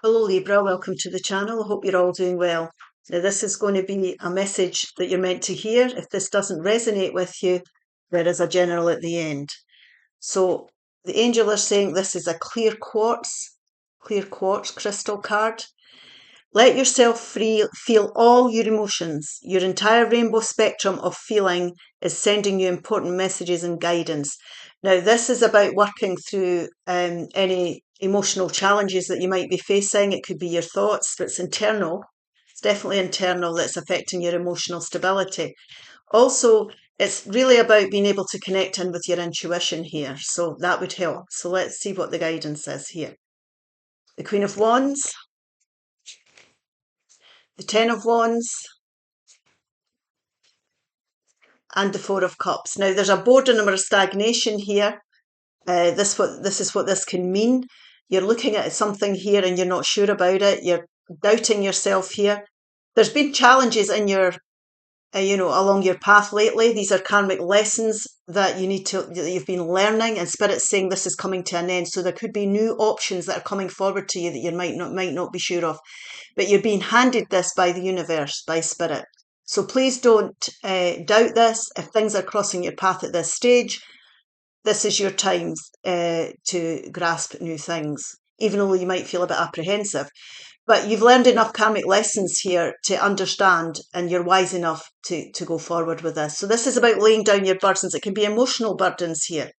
Hello Libra, welcome to the channel. I hope you're all doing well. Now this is going to be a message that you're meant to hear. If this doesn't resonate with you, there is a general at the end. So the angel are saying this is a clear quartz crystal card. Let yourself feel all your emotions. Your entire rainbow spectrum of feeling is sending you important messages and guidance. Now, this is about working through any emotional challenges that you might be facing. It could be your thoughts that's internal. It's definitely internal that's affecting your emotional stability. Also, it's really about being able to connect in with your intuition here. So that would help. So let's see what the guidance is here. The Queen of Wands, the Ten of Wands, and the Four of Cups. Now, there's a boredom or a stagnation here. This is what this can mean. You're looking at something here and you're not sure about it. You're doubting yourself here. There's been challenges in your, along your path lately. These are karmic lessons that you've been learning, and Spirit's saying this is coming to an end. So there could be new options that are coming forward to you that you might not be sure of. But you're being handed this by the universe, by Spirit. So please don't doubt this. If things are crossing your path at this stage, this is your time to grasp new things, even though you might feel a bit apprehensive. But you've learned enough karmic lessons here to understand, and you're wise enough to go forward with this. So this is about laying down your burdens. It can be emotional burdens here.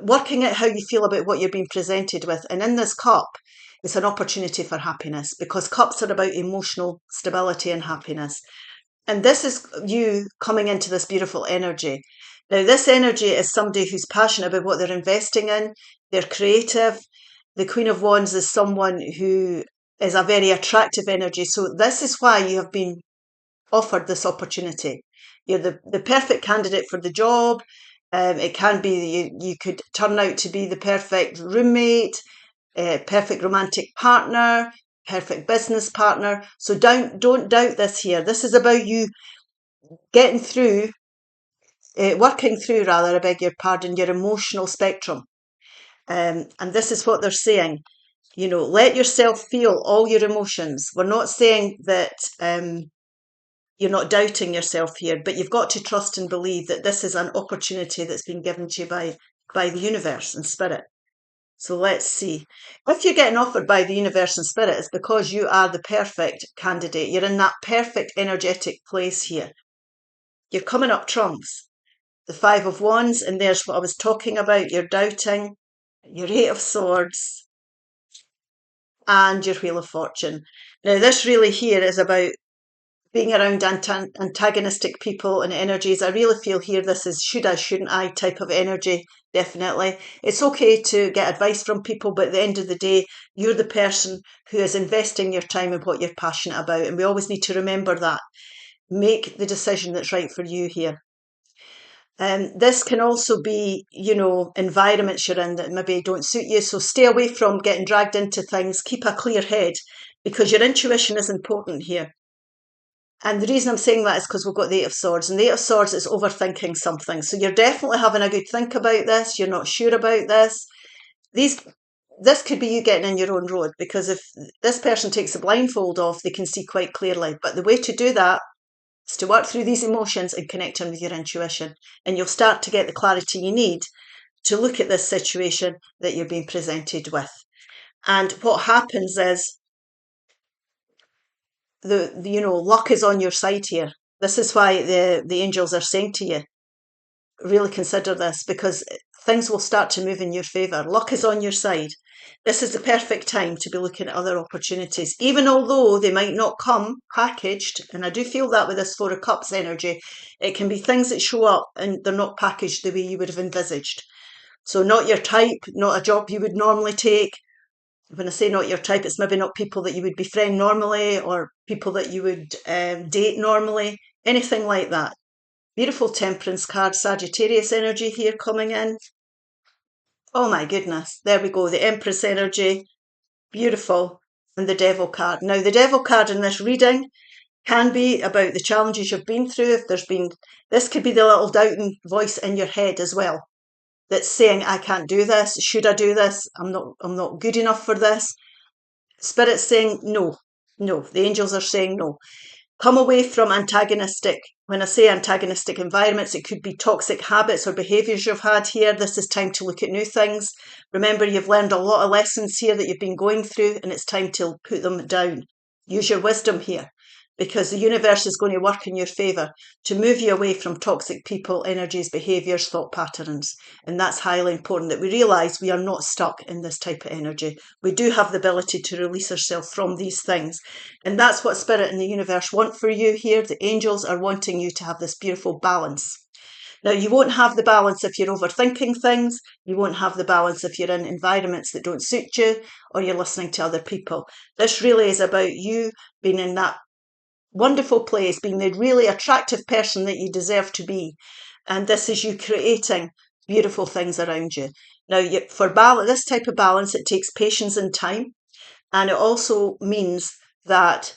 Working out how you feel about what you're being presented with. And in this cup, it's an opportunity for happiness, because cups are about emotional stability and happiness. And this is you coming into this beautiful energy. Now, this energy is somebody who's passionate about what they're investing in. They're creative. The Queen of Wands is someone who is a very attractive energy. So this is why you have been offered this opportunity. You're the perfect candidate for the job. It can be you could turn out to be the perfect roommate, perfect romantic partner, perfect business partner. So don't doubt this here. This is about you getting through, working through rather, I beg your pardon, your emotional spectrum. And this is what they're saying. Let yourself feel all your emotions. We're not saying that you're not doubting yourself here, but you've got to trust and believe that this is an opportunity that's been given to you by the universe and Spirit. So let's see. If you're getting offered by the universe and Spirit, it's because you are the perfect candidate. You're in that perfect energetic place here. You're coming up trumps. The Five of Wands, and there's what I was talking about. You're doubting. Your Eight of Swords, and your Wheel of Fortune. Now, this really here is about being around antagonistic people and energies. I really feel here this is should I, shouldn't I type of energy, definitely. It's okay to get advice from people, but at the end of the day, you're the person who is investing your time in what you're passionate about. And we always need to remember that. Make the decision that's right for you here. This can also be, environments you're in that maybe don't suit you. So stay away from getting dragged into things. Keep a clear head, because your intuition is important here. And the reason I'm saying that is because we've got the Eight of Swords, and the Eight of Swords is overthinking something. So you're definitely having a good think about this. You're not sure about this. This could be you getting in your own road, because if this person takes the blindfold off, they can see quite clearly. But the way to do that is to work through these emotions and connect in with your intuition. And you'll start to get the clarity you need to look at this situation that you're being presented with. And what happens is, luck is on your side here. This is why the angels are saying to you, really consider this, because things will start to move in your favour. Luck is on your side. This is the perfect time to be looking at other opportunities, even although they might not come packaged. And I do feel that with this Four of Cups energy, it can be things that show up and they're not packaged the way you would have envisaged. So not your type, not a job you would normally take. When I say not your type, it's maybe not people that you would befriend normally, or people that you would date normally, anything like that. Beautiful Temperance card, Sagittarius energy here coming in. Oh my goodness, there we go, the Empress energy, beautiful, and the Devil card. Now, the Devil card in this reading can be about the challenges you've been through. This could be the little doubting voice in your head as well, that's saying, I can't do this, should I do this, I'm not good enough for this. Spirit's saying no. No. The angels are saying no. Come away from antagonistic. When I say antagonistic environments, it could be toxic habits or behaviours you've had here. This is time to look at new things. Remember, you've learned a lot of lessons here that you've been going through, and it's time to put them down. Use your wisdom here, because the universe is going to work in your favour to move you away from toxic people, energies, behaviours, thought patterns. And that's highly important, that we realise we are not stuck in this type of energy. We do have the ability to release ourselves from these things. And that's what Spirit and the universe want for you here. The angels are wanting you to have this beautiful balance. Now, you won't have the balance if you're overthinking things. You won't have the balance if you're in environments that don't suit you or you're listening to other people. This really is about you being in that wonderful place, being the really attractive person that you deserve to be. And this is you creating beautiful things around you. Now, for this type of balance, it takes patience and time. And it also means that,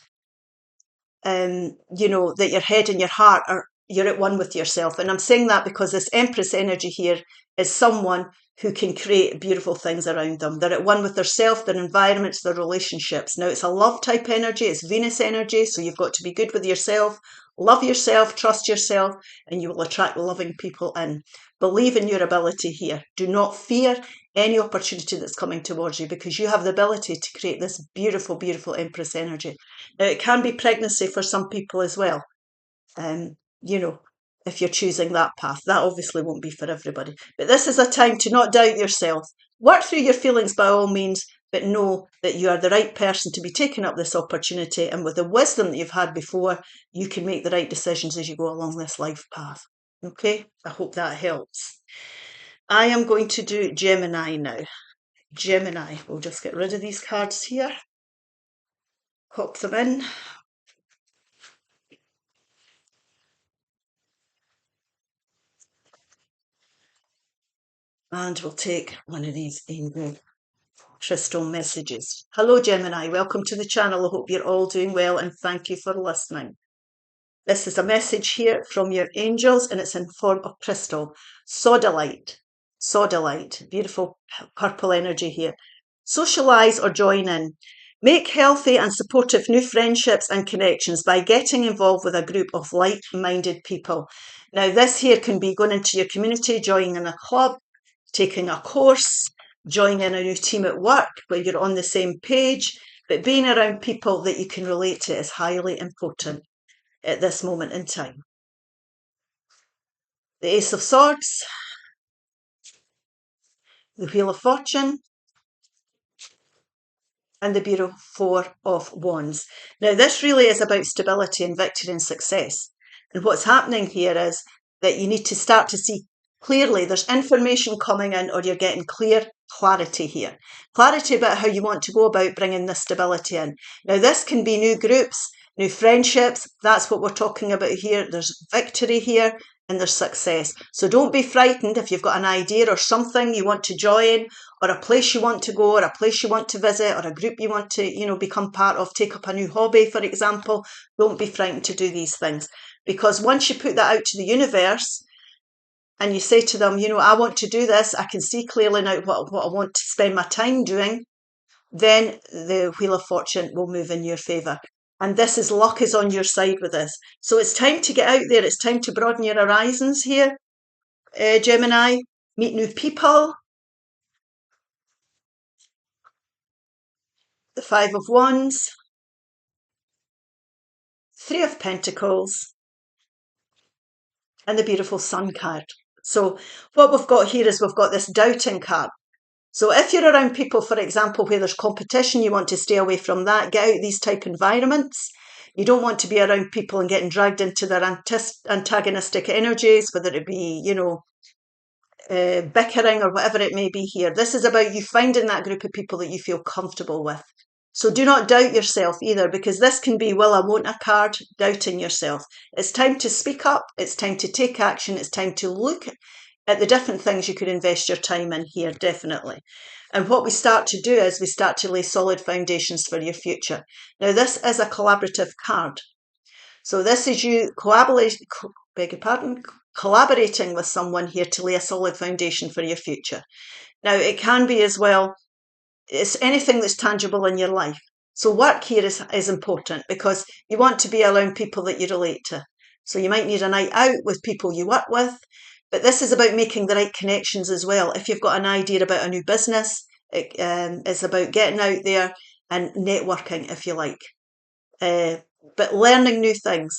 that your head and your heart you're at one with yourself. And I'm saying that because this Empress energy here is someone who can create beautiful things around them. They're at one with their self, their environments, their relationships. Now, it's a love type energy. It's Venus energy. So you've got to be good with yourself, love yourself, trust yourself, and you will attract loving people in. Believe in your ability here. Do not fear any opportunity that's coming towards you, because you have the ability to create this beautiful, beautiful Empress energy. Now, it can be pregnancy for some people as well. If you're choosing that path, that obviously won't be for everybody. But this is a time to not doubt yourself. Work through your feelings by all means, but know that you are the right person to be taking up this opportunity. And with the wisdom that you've had before, you can make the right decisions as you go along this life path. Okay, I hope that helps. I am going to do Gemini now. Gemini, we'll just get rid of these cards here. Pop them in. And we'll take one of these angel crystal messages. Hello, Gemini. Welcome to the channel. I hope you're all doing well, and thank you for listening. This is a message here from your angels, and it's in form of crystal. Sodalite. Sodalite. Beautiful purple energy here. Socialize or join in. Make healthy and supportive new friendships and connections by getting involved with a group of like-minded people. Now, this here can be going into your community, joining a club, taking a course, joining a new team at work where you're on the same page, but being around people that you can relate to is highly important at this moment in time. The Ace of Swords, the Wheel of Fortune, and the beautiful Four of Wands. Now, this really is about stability and victory and success. And what's happening here is that you need to start to see clearly. There's information coming in, or you're getting clarity here. Clarity about how you want to go about bringing this stability in. Now, this can be new groups, new friendships. That's what we're talking about here. There's victory here and there's success. So don't be frightened if you've got an idea or something you want to join, or a place you want to go, or a place you want to visit, or a group you want to, become part of, take up a new hobby, for example. Don't be frightened to do these things, because once you put that out to the universe, and you say to them, I want to do this, I can see clearly now what I want to spend my time doing, then the Wheel of Fortune will move in your favour. And this is luck is on your side with this. So it's time to get out there. It's time to broaden your horizons here, Gemini. Meet new people. The Five of Wands. Three of Pentacles. And the beautiful Sun card. So what we've got here is we've got this doubting card. So if you're around people, for example, where there's competition, you want to stay away from that. Get out these type environments. You don't want to be around people and getting dragged into their antagonistic energies, whether it be, bickering or whatever it may be here. This is about you finding that group of people that you feel comfortable with. So do not doubt yourself either, because this can be will I won't a card, doubting yourself. It's time to speak up. It's time to take action. It's time to look at the different things you could invest your time in here, definitely. And what we start to do is we start to lay solid foundations for your future. Now, this is a collaborative card. So this is you collaborating with someone here to lay a solid foundation for your future. Now, it can be as well, it's anything that's tangible in your life. So work here is important because you want to be around people that you relate to. So you might need a night out with people you work with, but this is about making the right connections as well. If you've got an idea about a new business, it's about getting out there and networking, if you like, but learning new things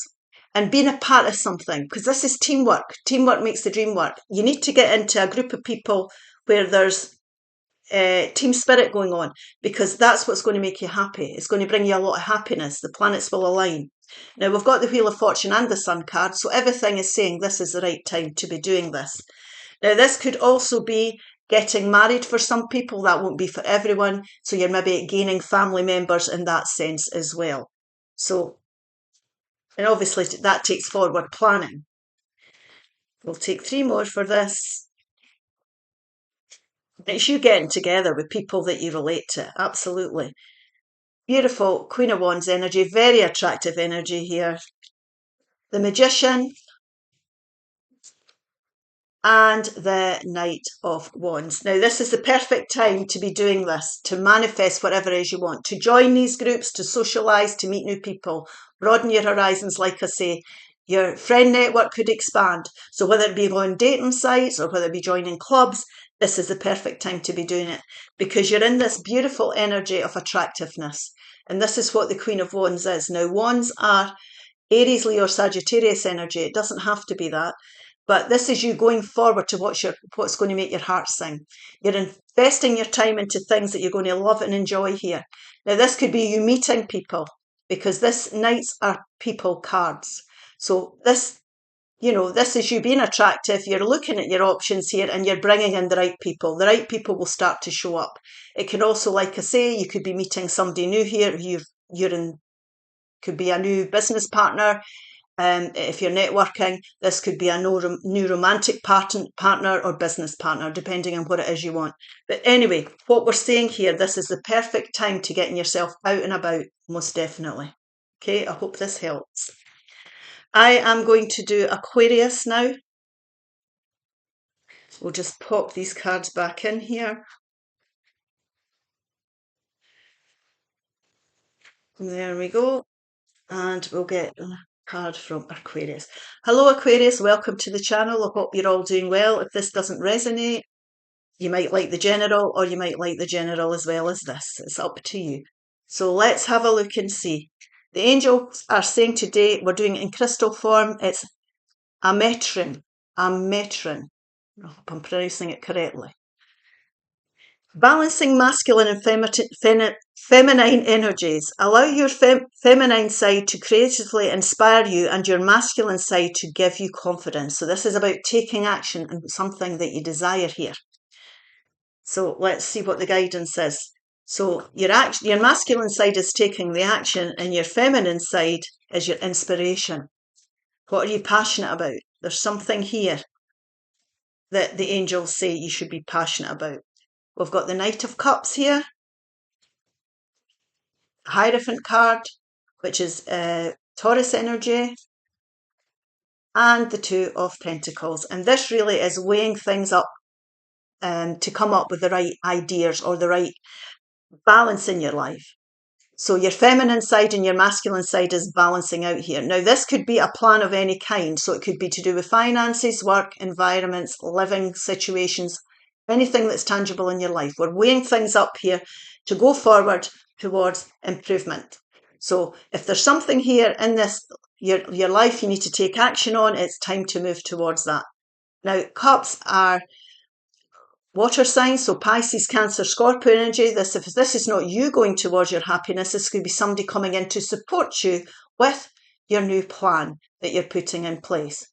and being a part of something, because this is teamwork. Teamwork makes the dream work. You need to get into a group of people where there's team spirit going on, because that's what's going to make you happy. It's going to bring you a lot of happiness. The planets will align. Now we've got the Wheel of Fortune and the Sun card, so everything is saying this is the right time to be doing this. Now this could also be getting married for some people. That won't be for everyone, so you're maybe gaining family members in that sense as well. So, and obviously that takes forward planning. We'll take 3 more for this. It's you getting together with people that you relate to, absolutely. Beautiful Queen of Wands energy, very attractive energy here. The Magician and the Knight of Wands. Now, this is the perfect time to be doing this, to manifest whatever it is you want, to join these groups, to socialise, to meet new people, broaden your horizons, like I say. Your friend network could expand. So whether it be on dating sites or whether it be joining clubs, this is the perfect time to be doing it, because you're in this beautiful energy of attractiveness. And this is what the Queen of Wands is. Now, Wands are Aries, Leo, or Sagittarius energy. It doesn't have to be that. But this is you going forward to what's going to make your heart sing. You're investing your time into things that you're going to love and enjoy here. Now, this could be you meeting people, because this Knights are people cards. So this, this is you being attractive. You're looking at your options here and you're bringing in the right people. The right people will start to show up. It can also, like I say, you could be meeting somebody new here. Could be a new business partner. If you're networking, this could be a new romantic partner or business partner, depending on what it is you want. But anyway, what we're saying here, this is the perfect time to getting yourself out and about, most definitely. Okay, I hope this helps. I am going to do Aquarius now. We'll just pop these cards back in here. There we go. And we'll get a card from Aquarius. Hello, Aquarius. Welcome to the channel. I hope you're all doing well. If this doesn't resonate, you might like the general, or you might like the general as well as this. It's up to you. So let's have a look and see. The angels are saying today, we're doing it in crystal form. It's a metron. A metron. I hope I'm pronouncing it correctly. Balancing masculine and feminine energies. Allow your feminine side to creatively inspire you and your masculine side to give you confidence. So this is about taking action on something that you desire here. So let's see what the guidance is. So your masculine side is taking the action, and your feminine side is your inspiration. What are you passionate about? There's something here that the angels say you should be passionate about. We've got the Knight of Cups here, Hierophant card, which is Taurus energy, and the Two of Pentacles. And this really is weighing things up to come up with the right ideas or the right balance in your life. So your feminine side and your masculine side is balancing out here. Now, this could be a plan of any kind. So it could be to do with finances, work, environments, living situations, anything that's tangible in your life. We're weighing things up here to go forward towards improvement. So if there's something here in your life you need to take action on, it's time to move towards that. Now, cups are water signs, so Pisces, Cancer, Scorpio energy. If this is not you going towards your happiness, this could be somebody coming in to support you with your new plan that you're putting in place.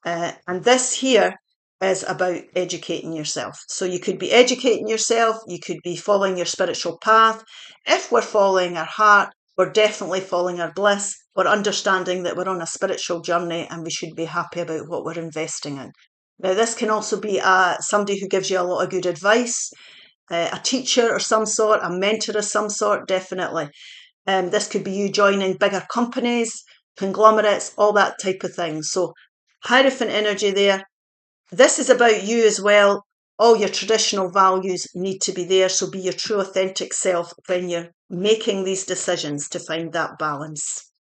And this here is about educating yourself. So you could be educating yourself, you could be following your spiritual path. If we're following our heart, we're definitely following our bliss. We're understanding that we're on a spiritual journey and we should be happy about what we're investing in. Now, this can also be somebody who gives you a lot of good advice, a teacher of some sort, a mentor of some sort, definitely. This could be you joining bigger companies, conglomerates, all that type of thing. So Hierophant energy there. This is about you as well, all your traditional values need to be there. So be your true authentic self when you're making these decisions to find that balance.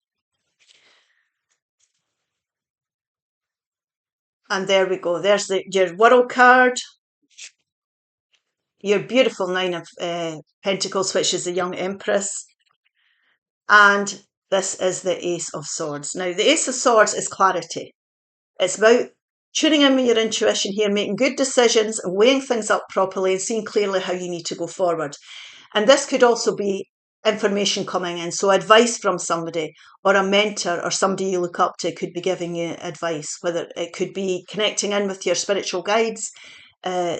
And there we go. There's your World card, your beautiful Nine of Pentacles, which is the young Empress. And this is the Ace of Swords. Now, the Ace of Swords is clarity. It's about tuning in with your intuition here, making good decisions, weighing things up properly and seeing clearly how you need to go forward. And this could also be information coming in. So advice from somebody or a mentor or somebody you look up to could be giving you advice, whether it could be connecting in with your spiritual guides,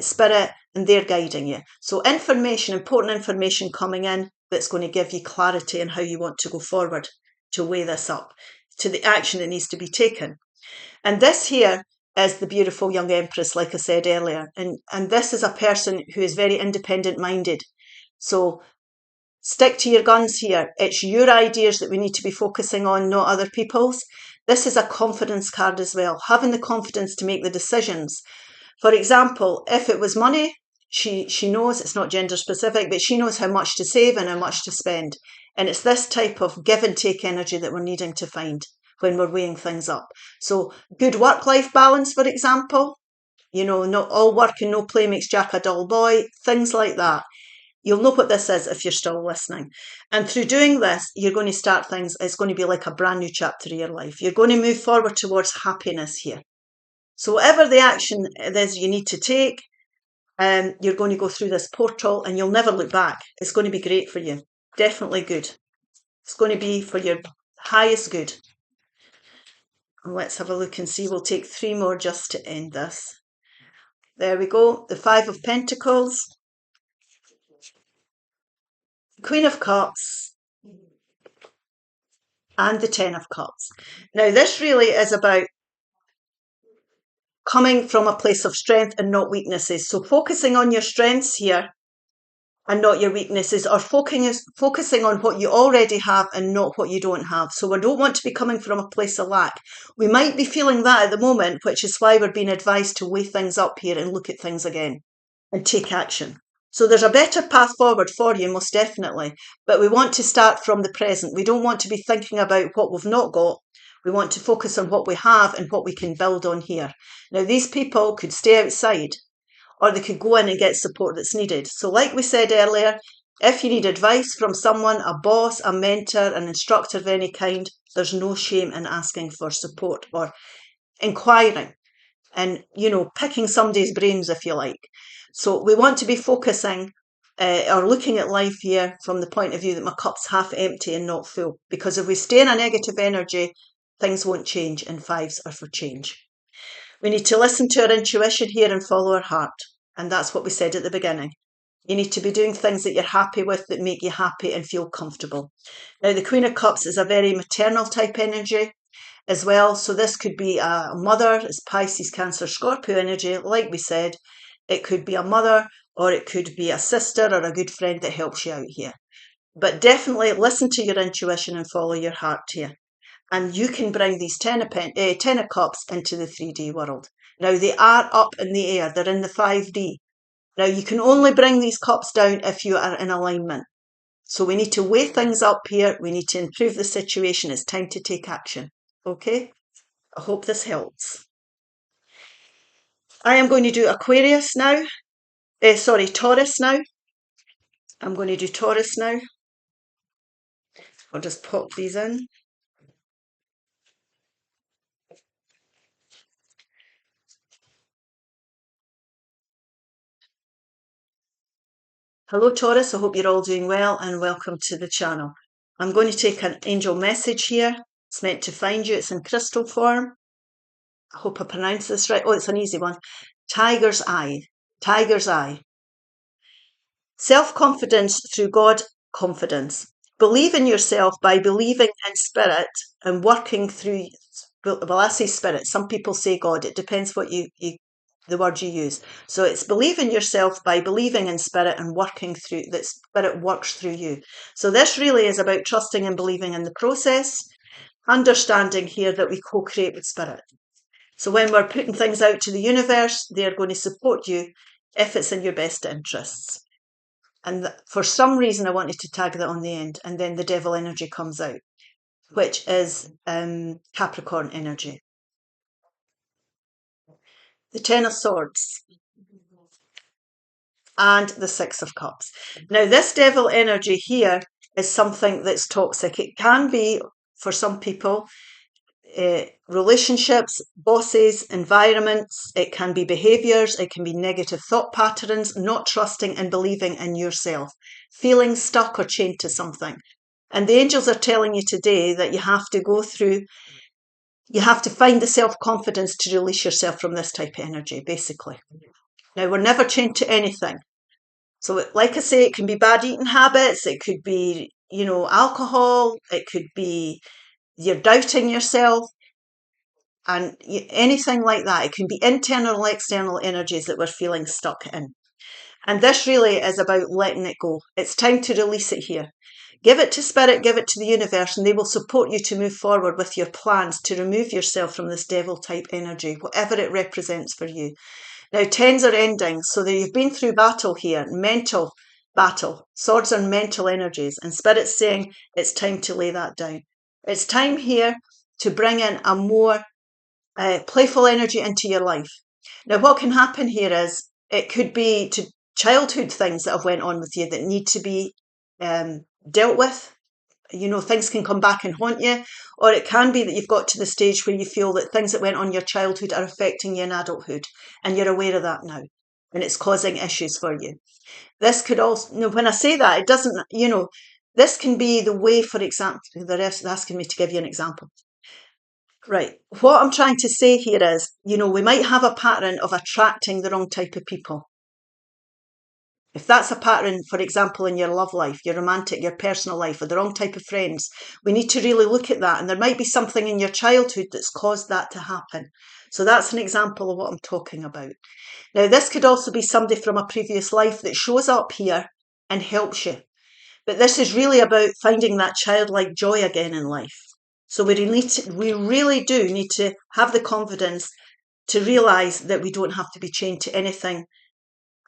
spirit, and they're guiding you. So information, important information coming in that's going to give you clarity on how you want to go forward to weigh this up to the action that needs to be taken. And this here is the beautiful young Empress, like I said earlier. And this is a person who is very independent minded. So stick to your guns here. It's your ideas that we need to be focusing on, not other people's. This is a confidence card as well, having the confidence to make the decisions. For example, if it was money, she knows, it's not gender specific, but she knows how much to save and how much to spend. And it's this type of give and take energy that we're needing to find when we're weighing things up. So good work-life balance, for example, you know, not all work and no play makes Jack a dull boy, things like that. You'll know what this is if you're still listening. And through doing this, you're going to start things. It's going to be like a brand new chapter of your life. You're going to move forward towards happiness here. So whatever the action it is you need to take, you're going to go through this portal and you'll never look back. It's going to be great for you. Definitely good. It's going to be for your highest good. And let's have a look and see. We'll take 3 more just to end this. There we go. The 5 of Pentacles. Queen of Cups. And the 10 of Cups. Now this really is about coming from a place of strength and not weaknesses. So focusing on your strengths here and not your weaknesses, or focusing on what you already have and not what you don't have. So we don't want to be coming from a place of lack. We might be feeling that at the moment, which is why we're being advised to weigh things up here and look at things again and take action. So there's a better path forward for you, most definitely, but we want to start from the present. We don't want to be thinking about what we've not got. We want to focus on what we have and what we can build on here. Now, these people could stay outside or they could go in and get support that's needed. So like we said earlier, if you need advice from someone, a boss, a mentor, an instructor of any kind, there's no shame in asking for support or inquiring and, you know, picking somebody's brains, if you like. So we want to be focusing or looking at life here from the point of view that my cup's half empty and not full. Because if we stay in a negative energy, things won't change, and 5s are for change. We need to listen to our intuition here and follow our heart. And that's what we said at the beginning. You need to be doing things that you're happy with, that make you happy and feel comfortable. Now, the Queen of Cups is a very maternal type energy as well. So this could be a mother, it's Pisces, Cancer, Scorpio energy. Like we said, it could be a mother or it could be a sister or a good friend that helps you out here. But definitely listen to your intuition and follow your heart here. And you can bring these 10 of Cups into the 3D world. Now, they are up in the air. They're in the 5D. Now, you can only bring these cups down if you are in alignment. So we need to weigh things up here. We need to improve the situation. It's time to take action. Okay? I hope this helps. I am going to do Aquarius now. Taurus now. I'm going to do Taurus now. I'll just pop these in. Hello Taurus, I hope you're all doing well and welcome to the channel. I'm going to take an angel message here. It's meant to find you. It's in crystal form. I hope I pronounced this right. Oh, it's an easy one. Tiger's Eye. Tiger's Eye. Self-confidence through God confidence. Believe in yourself by believing in spirit and working through, well, I say spirit. Some people say God. It depends what the word you use. So it's believe in yourself by believing in spirit and working through, that spirit works through you. So this really is about trusting and believing in the process, understanding here that we co-create with spirit. So when we're putting things out to the universe, they're going to support you if it's in your best interests. And for some reason, I wanted to tag that on the end, and then the devil energy comes out, which is Capricorn energy. The Ten of Swords and the Six of Cups. Now, this devil energy here is something that's toxic. It can be, for some people, relationships, bosses, environments. It can be behaviours. It can be negative thought patterns, not trusting and believing in yourself, feeling stuck or chained to something. And the angels are telling you today that you have to go through, you have to find the self-confidence to release yourself from this type of energy, basically. Now, we're never chained to anything. So, like I say, it can be bad eating habits. It could be, alcohol. It could be you're doubting yourself and anything like that. It can be internal or external energies that we're feeling stuck in. And this really is about letting it go. It's time to release it here. Give it to Spirit, give it to the universe, and they will support you to move forward with your plans to remove yourself from this devil type energy, whatever it represents for you. Now, tens are ending, so that you've been through battle here, mental battle. Swords are mental energies, and Spirit's saying it's time to lay that down. It's time here to bring in a more playful energy into your life. Now, what can happen here is it could be to childhood things that have went on with you that need to be dealt with. Things can come back and haunt you, or it can be that you've got to the stage where you feel that things that went on in your childhood are affecting you in adulthood, and you're aware of that now, and it's causing issues for you. This could also, when I say that, it doesn't, this can be the way, for example, the rest is asking me to give you an example. Right. What I'm trying to say here is, we might have a pattern of attracting the wrong type of people. If that's a pattern, for example, in your love life, your romantic, your personal life, or the wrong type of friends, we need to really look at that. And there might be something in your childhood that's caused that to happen. So that's an example of what I'm talking about. Now, this could also be somebody from a previous life that shows up here and helps you. But this is really about finding that childlike joy again in life. So we really do need to have the confidence to realise that we don't have to be chained to anything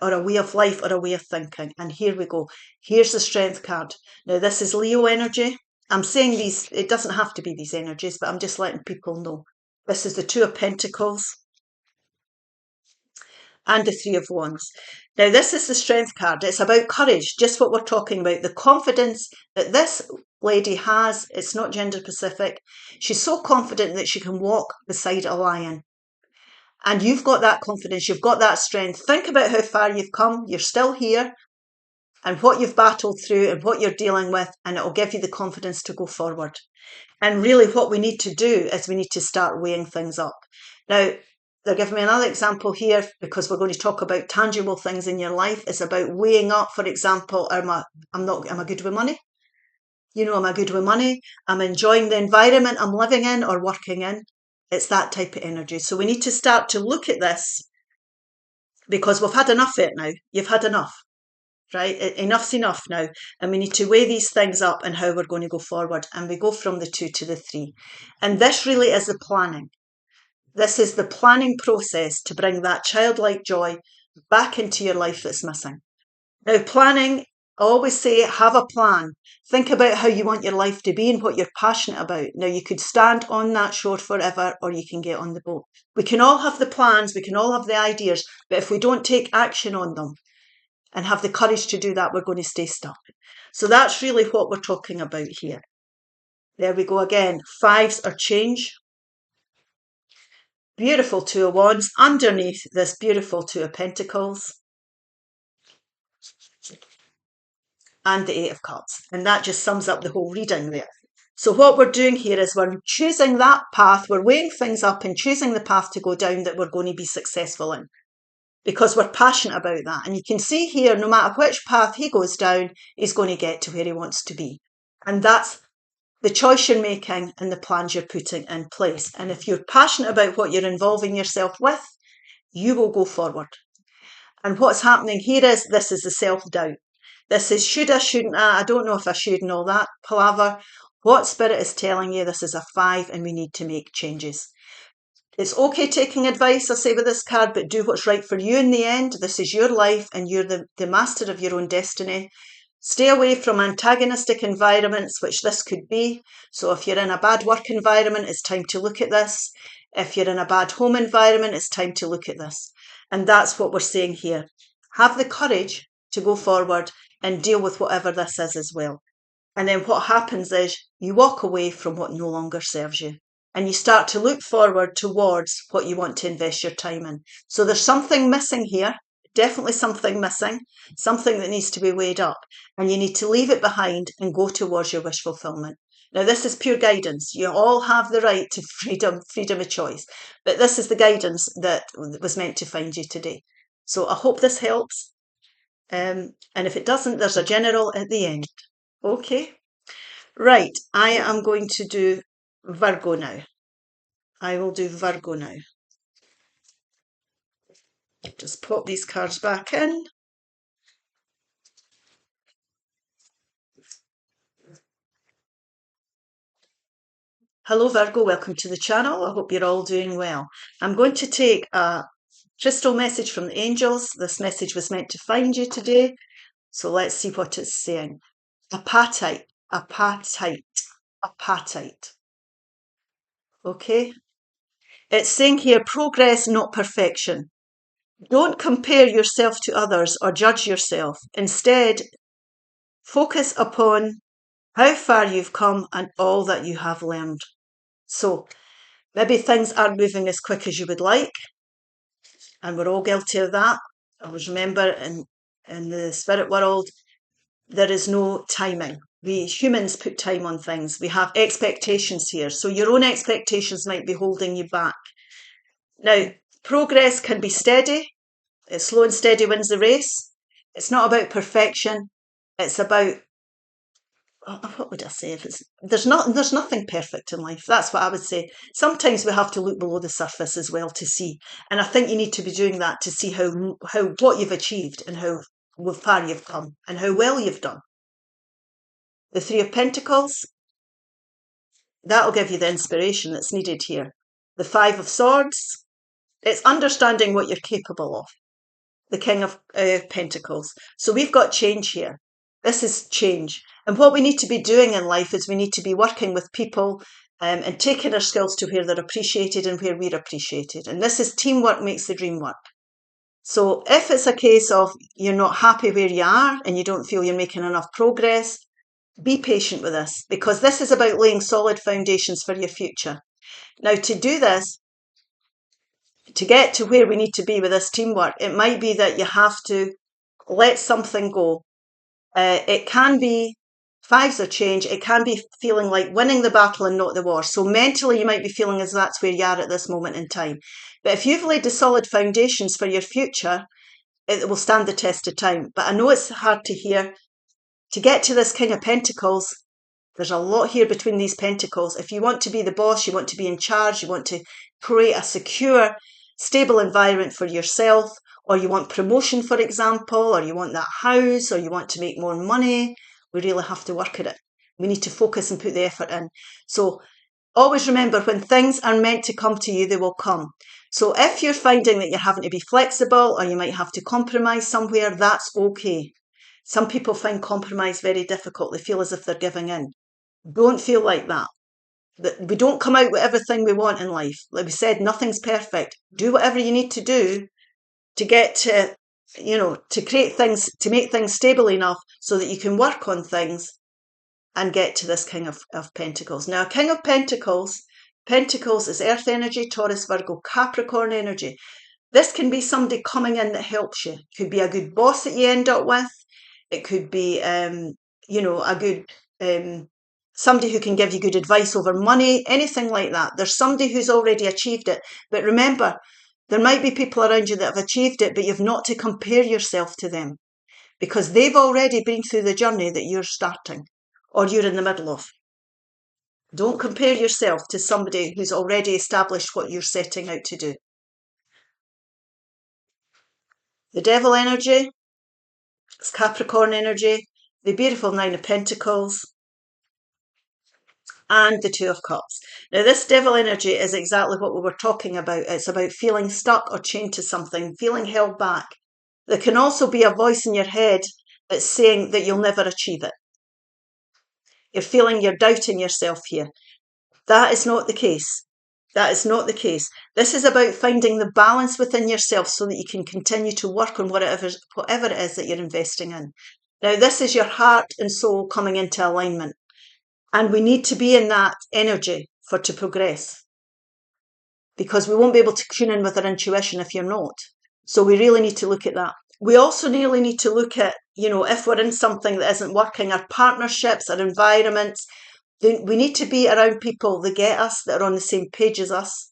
or a way of life or a way of thinking. And here we go. Here's the Strength card. Now, this is Leo energy. I'm saying these, it doesn't have to be these energies, but I'm just letting people know. This is the Two of Pentacles and the Three of Wands. Now, this is the Strength card. It's about courage, just what we're talking about. The confidence that this lady has, it's not gender specific. She's so confident that she can walk beside a lion. And you've got that confidence, you've got that strength. Think about how far you've come. You're still here, and what you've battled through and what you're dealing with, and it will give you the confidence to go forward. And really what we need to do is we need to start weighing things up. Now, they're giving me another example here because we're going to talk about tangible things in your life. It's about weighing up, for example, am I good with money? Am I good with money? Am I enjoying the environment I'm living in or working in? It's that type of energy. So we need to start to look at this because we've had enough of it now. You've had enough, right? Enough's enough now. And we need to weigh these things up and how we're going to go forward. And we go from the 2 to the 3. And this really is the planning. This is the planning process to bring that childlike joy back into your life that's missing. Now, planning, I always say, have a plan. Think about how you want your life to be and what you're passionate about. Now, you could stand on that shore forever or you can get on the boat. We can all have the plans, we can all have the ideas, but if we don't take action on them and have the courage to do that, we're going to stay stuck. So that's really what we're talking about here. There we go again. 5s are change. Beautiful Two of Wands underneath this beautiful Two of Pentacles. And the 8 of Cups. And that just sums up the whole reading there. So what we're doing here is we're choosing that path, we're weighing things up and choosing the path to go down that we're going to be successful in. Because we're passionate about that. And you can see here, no matter which path he goes down, he's going to get to where he wants to be. And that's the choice you're making and the plans you're putting in place. And if you're passionate about what you're involving yourself with, you will go forward. And what's happening here is, this is the self-doubt. This is should I, shouldn't I don't know if I should and all that palaver. What Spirit is telling you, this is a 5 and we need to make changes. It's okay taking advice, I say with this card, but do what's right for you in the end. This is your life and you're the master of your own destiny. Stay away from antagonistic environments, which this could be. So if you're in a bad work environment, it's time to look at this. If you're in a bad home environment, it's time to look at this. And that's what we're saying here. Have the courage to go forward and deal with whatever this is as well. And then what happens is you walk away from what no longer serves you. And you start to look forward towards what you want to invest your time in. So there's something missing here, definitely something missing, something that needs to be weighed up. And you need to leave it behind and go towards your wish fulfillment. Now, this is pure guidance. You all have the right to freedom of choice. But this is the guidance that was meant to find you today. So I hope this helps. And if it doesn't, there's a general at the end. Okay. Right, I am going to do Virgo now. I will do Virgo now. Just pop these cards back in. Hello Virgo, welcome to the channel. I hope you're all doing well. I'm going to take a crystal message from the angels. This message was meant to find you today. So let's see what it's saying. Apatite, apatite, apatite. Okay. It's saying here, progress, not perfection. Don't compare yourself to others or judge yourself. Instead, focus upon how far you've come and all that you have learned. So maybe things aren't moving as quick as you would like, and we're all guilty of that. Always remember in the spirit world, there is no timing. We humans put time on things. We have expectations here. So your own expectations might be holding you back. Now, progress can be steady. Slow and steady wins the race. It's not about perfection. It's about, what would I say? There's nothing perfect in life. That's what I would say. Sometimes we have to look below the surface as well to see. And I think you need to be doing that to see how what you've achieved and how far you've come and how well you've done. The Three of Pentacles, that'll give you the inspiration that's needed here. The Five of Swords, it's understanding what you're capable of. The King of Pentacles. So we've got change here. This is change. And what we need to be doing in life is we need to be working with people and taking our skills to where they're appreciated and where we're appreciated. And this is teamwork makes the dream work. So if it's a case of you're not happy where you are and you don't feel you're making enough progress, be patient with this, because this is about laying solid foundations for your future. Now, to do this, to get to where we need to be with this teamwork, it might be that you have to let something go. It can be fives of change. It can be feeling like winning the battle and not the war. So mentally, you might be feeling as that's where you are at this moment in time. But if you've laid the solid foundations for your future, it will stand the test of time. But I know it's hard to hear. To get to this King of Pentacles, there's a lot here between these pentacles. If you want to be the boss, you want to be in charge, you want to create a secure, stable environment for yourself, or you want promotion, for example, or you want that house, or you want to make more money, we really have to work at it. We need to focus and put the effort in. So always remember, when things are meant to come to you, they will come. So if you're finding that you're having to be flexible, or you might have to compromise somewhere, that's okay. Some people find compromise very difficult. They feel as if they're giving in. Don't feel like that. We don't come out with everything we want in life. Like we said, nothing's perfect. Do whatever you need to do to get to, to create things, to make things stable enough so that you can work on things and get to this King of Pentacles. Now, King of Pentacles is earth energy, Taurus, Virgo, Capricorn energy. This can be somebody coming in that helps you. It could be a good boss that you end up with. It could be, a good somebody who can give you good advice over money, anything like that. There's somebody who's already achieved it. But remember, there might be people around you that have achieved it, but you've not to compare yourself to them, because they've already been through the journey that you're starting or you're in the middle of. Don't compare yourself to somebody who's already established what you're setting out to do. The Devil energy, it's Capricorn energy, the beautiful Nine of Pentacles, and the Two of Cups. Now, this devil energy is exactly what we were talking about. It's about feeling stuck or chained to something, feeling held back. There can also be a voice in your head that's saying that you'll never achieve it. You're feeling you're doubting yourself here. That is not the case. That is not the case. This is about finding the balance within yourself so that you can continue to work on whatever it is that you're investing in. Now, this is your heart and soul coming into alignment. And we need to be in that energy to progress. Because we won't be able to tune in with our intuition if you're not. So we really need to look at that. We also really need to look at, if we're in something that isn't working, our partnerships, our environments, we need to be around people that get us, that are on the same page as us.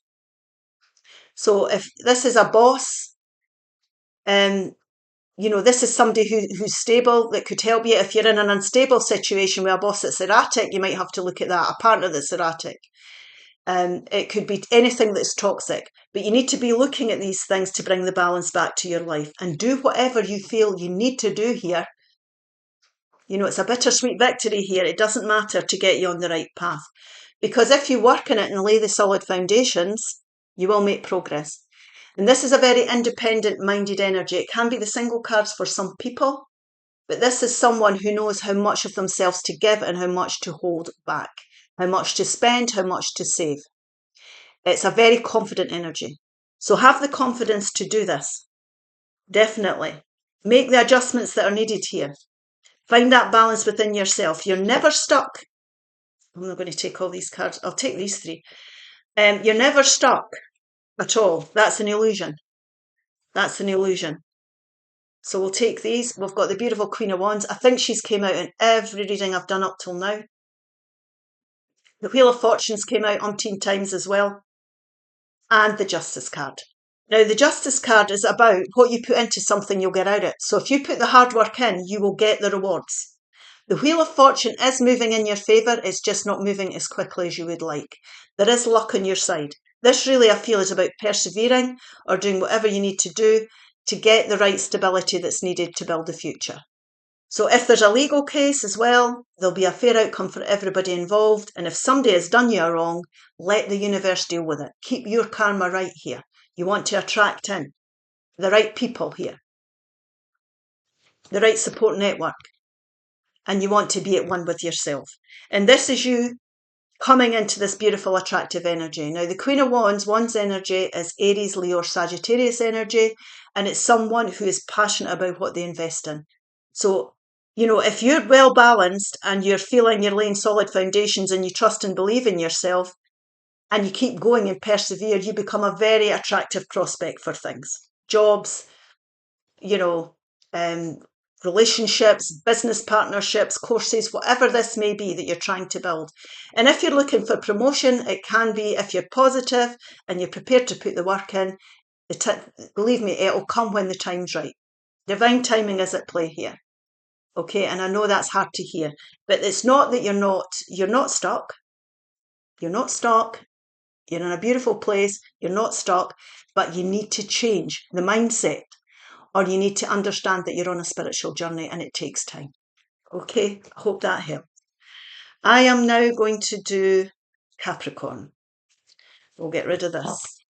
So if this is a boss, this is somebody who's stable, that could help you. If you're in an unstable situation with a boss that's erratic, you might have to look at that, a partner that's erratic. It could be anything that's toxic, but you need to be looking at these things to bring the balance back to your life and do whatever you feel you need to do here. It's a bittersweet victory here. It doesn't matter to get you on the right path, because if you work in it and lay the solid foundations, you will make progress. And this is a very independent-minded energy. It can be the single cards for some people, but this is someone who knows how much of themselves to give and how much to hold back, how much to spend, how much to save. It's a very confident energy. So have the confidence to do this. Definitely. Make the adjustments that are needed here. Find that balance within yourself. You're never stuck. I'm not going to take all these cards. I'll take these three. You're never stuck at all. That's an illusion. That's an illusion. So we'll take these. We've got the beautiful Queen of Wands. I think she's came out in every reading I've done up till now. The Wheel of Fortunes came out umpteen times as well. And the Justice card. Now, the Justice card is about what you put into something, you'll get out of it. So if you put the hard work in, you will get the rewards. The Wheel of Fortune is moving in your favour. It's just not moving as quickly as you would like. There is luck on your side. This really, I feel, is about persevering or doing whatever you need to do to get the right stability that's needed to build the future. So if there's a legal case as well, there'll be a fair outcome for everybody involved. And if somebody has done you a wrong, let the universe deal with it. Keep your karma right here. You want to attract in the right people here, the right support network, and you want to be at one with yourself. And this is you coming into this beautiful, attractive energy. Now, the Queen of Wands energy is Aries, Leo, or Sagittarius energy, and it's someone who is passionate about what they invest in. So, if you're well balanced and you're feeling you're laying solid foundations and you trust and believe in yourself and you keep going and persevere, you become a very attractive prospect for things. Jobs, relationships, business partnerships, courses, whatever this may be that you're trying to build. And if you're looking for promotion, it can be, if you're positive and you're prepared to put the work in, believe me, it'll come when the time's right. Divine timing is at play here. Okay, and I know that's hard to hear, but it's not that you're not stuck. You're not stuck. You're in a beautiful place. You're not stuck, but you need to change the mindset, or you need to understand that you're on a spiritual journey and it takes time. Okay, I hope that helped. I am now going to do Capricorn. We'll get rid of this.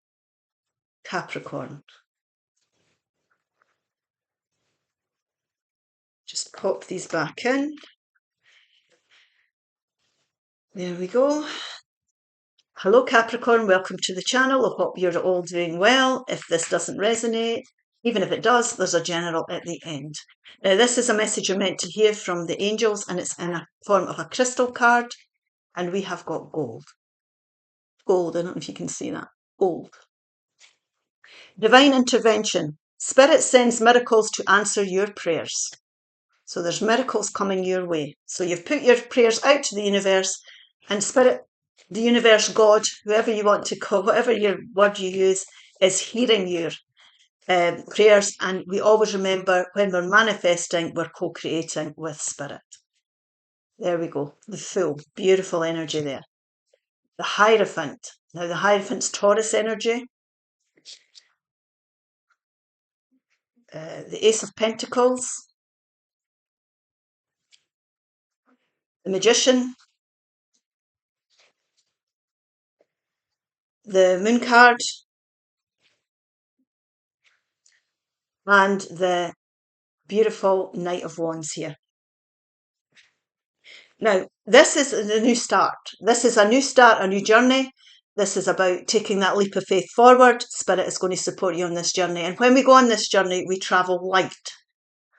Capricorn. Just pop these back in. There we go. Hello Capricorn, welcome to the channel. I hope you're all doing well. If this doesn't resonate, even if it does, there's a general at the end. Now, this is a message you're meant to hear from the angels, and it's in a form of a crystal card, and we have got gold. Gold, I don't know if you can see that. Gold. Divine intervention. Spirit sends miracles to answer your prayers. So there's miracles coming your way. So you've put your prayers out to the universe, and Spirit, the universe, God, whoever you want to call, whatever your word you use, is hearing your prayers. And we always remember, when we're manifesting, we're co-creating with Spirit. There we go. The full, beautiful energy there. The Hierophant. Now, the Hierophant's Taurus energy. The Ace of Pentacles. The Magician. the Moon card, and the beautiful Knight of Wands here. Now, this is a new start. This is a new start, a new journey. This is about taking that leap of faith forward. Spirit is going to support you on this journey. And when we go on this journey, we travel light.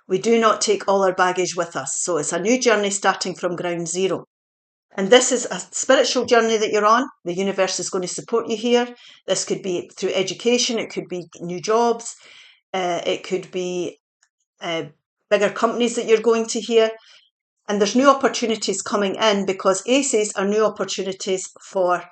We do not take all our baggage with us. So it's a new journey starting from ground zero. And this is a spiritual journey that you're on. The universe is going to support you here. This could be through education. It could be new jobs. It could be bigger companies that you're going to here. And there's new opportunities coming in because aces are new opportunities for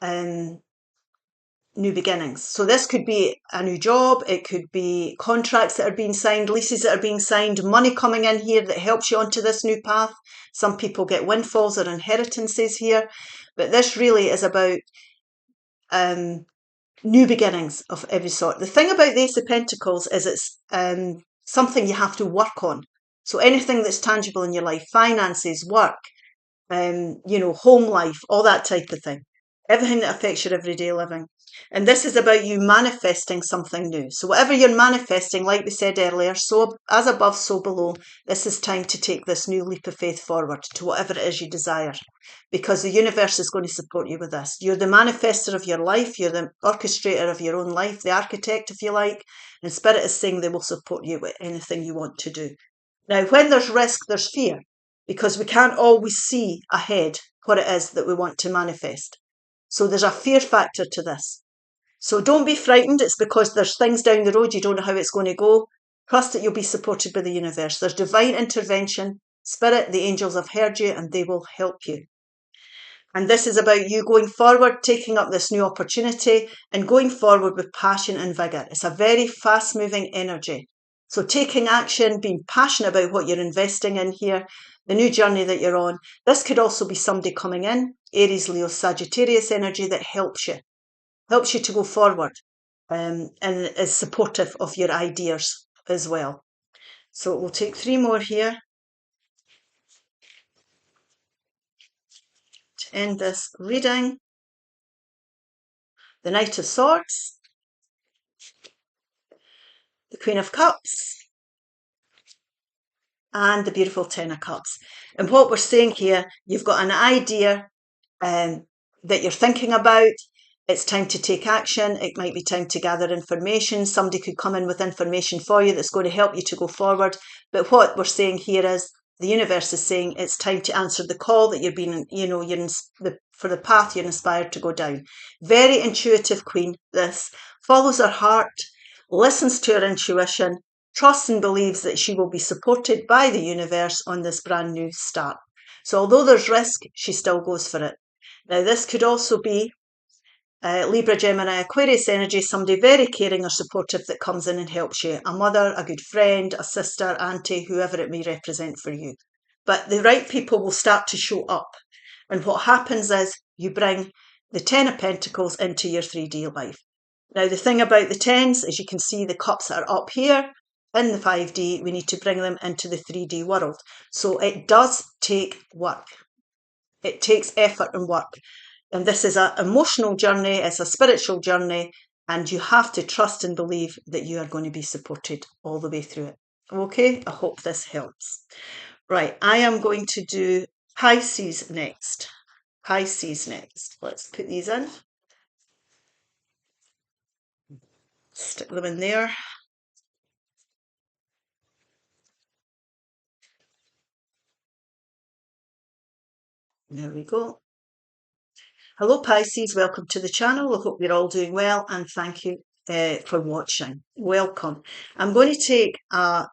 new beginnings. So this could be a new job. It could be contracts that are being signed, leases that are being signed, money coming in here that helps you onto this new path. Some people get windfalls or inheritances here. But this really is about new beginnings of every sort. The thing about the Ace of Pentacles is it's something you have to work on. So anything that's tangible in your life, finances, work, home life, all that type of thing. Everything that affects your everyday living. And this is about you manifesting something new. So whatever you're manifesting, like we said earlier, so as above, so below, this is time to take this new leap of faith forward to whatever it is you desire. Because the universe is going to support you with this. You're the manifester of your life. You're the orchestrator of your own life, the architect, if you like. And Spirit is saying they will support you with anything you want to do. Now, when there's risk, there's fear. Because we can't always see ahead what it is that we want to manifest. So there's a fear factor to this. So don't be frightened. It's because there's things down the road you don't know how it's going to go. Trust that you'll be supported by the universe. There's divine intervention. Spirit, the angels have heard you and they will help you. And this is about you going forward, taking up this new opportunity and going forward with passion and vigour. It's a very fast-moving energy. So taking action, being passionate about what you're investing in here, the new journey that you're on. This could also be somebody coming in, Aries, Leo, Sagittarius energy that helps you to go forward and is supportive of your ideas as well. So we'll take 3 more here to end this reading. The Knight of Swords, the Queen of Cups, and the beautiful Ten of Cups. And what we're saying here, you've got an idea that you're thinking about. It's time to take action. It might be time to gather information. Somebody could come in with information for you that's going to help you to go forward. But what we're saying here is the universe is saying it's time to answer the call that you're being, for the path you're inspired to go down. Very intuitive queen, this. Follows her heart, listens to her intuition, trusts and believes that she will be supported by the universe on this brand new start. So although there's risk, she still goes for it. Now this could also be Libra, Gemini, Aquarius energy, somebody very caring or supportive that comes in and helps you. A mother, a good friend, a sister, auntie, whoever it may represent for you. But the right people will start to show up. And what happens is you bring the Ten of Pentacles into your 3D life. Now, the thing about the tens is you can see the cups that are up here in the 5D. We need to bring them into the 3D world. So it does take work. It takes effort and work. And this is an emotional journey, it's a spiritual journey, and you have to trust and believe that you are going to be supported all the way through it. Okay, I hope this helps. Right, I am going to do Pisces next. Pisces next. Let's put these in. Stick them in there. There we go. Hello Pisces, welcome to the channel. I hope you're all doing well and thank you for watching. Welcome. I'm going to take a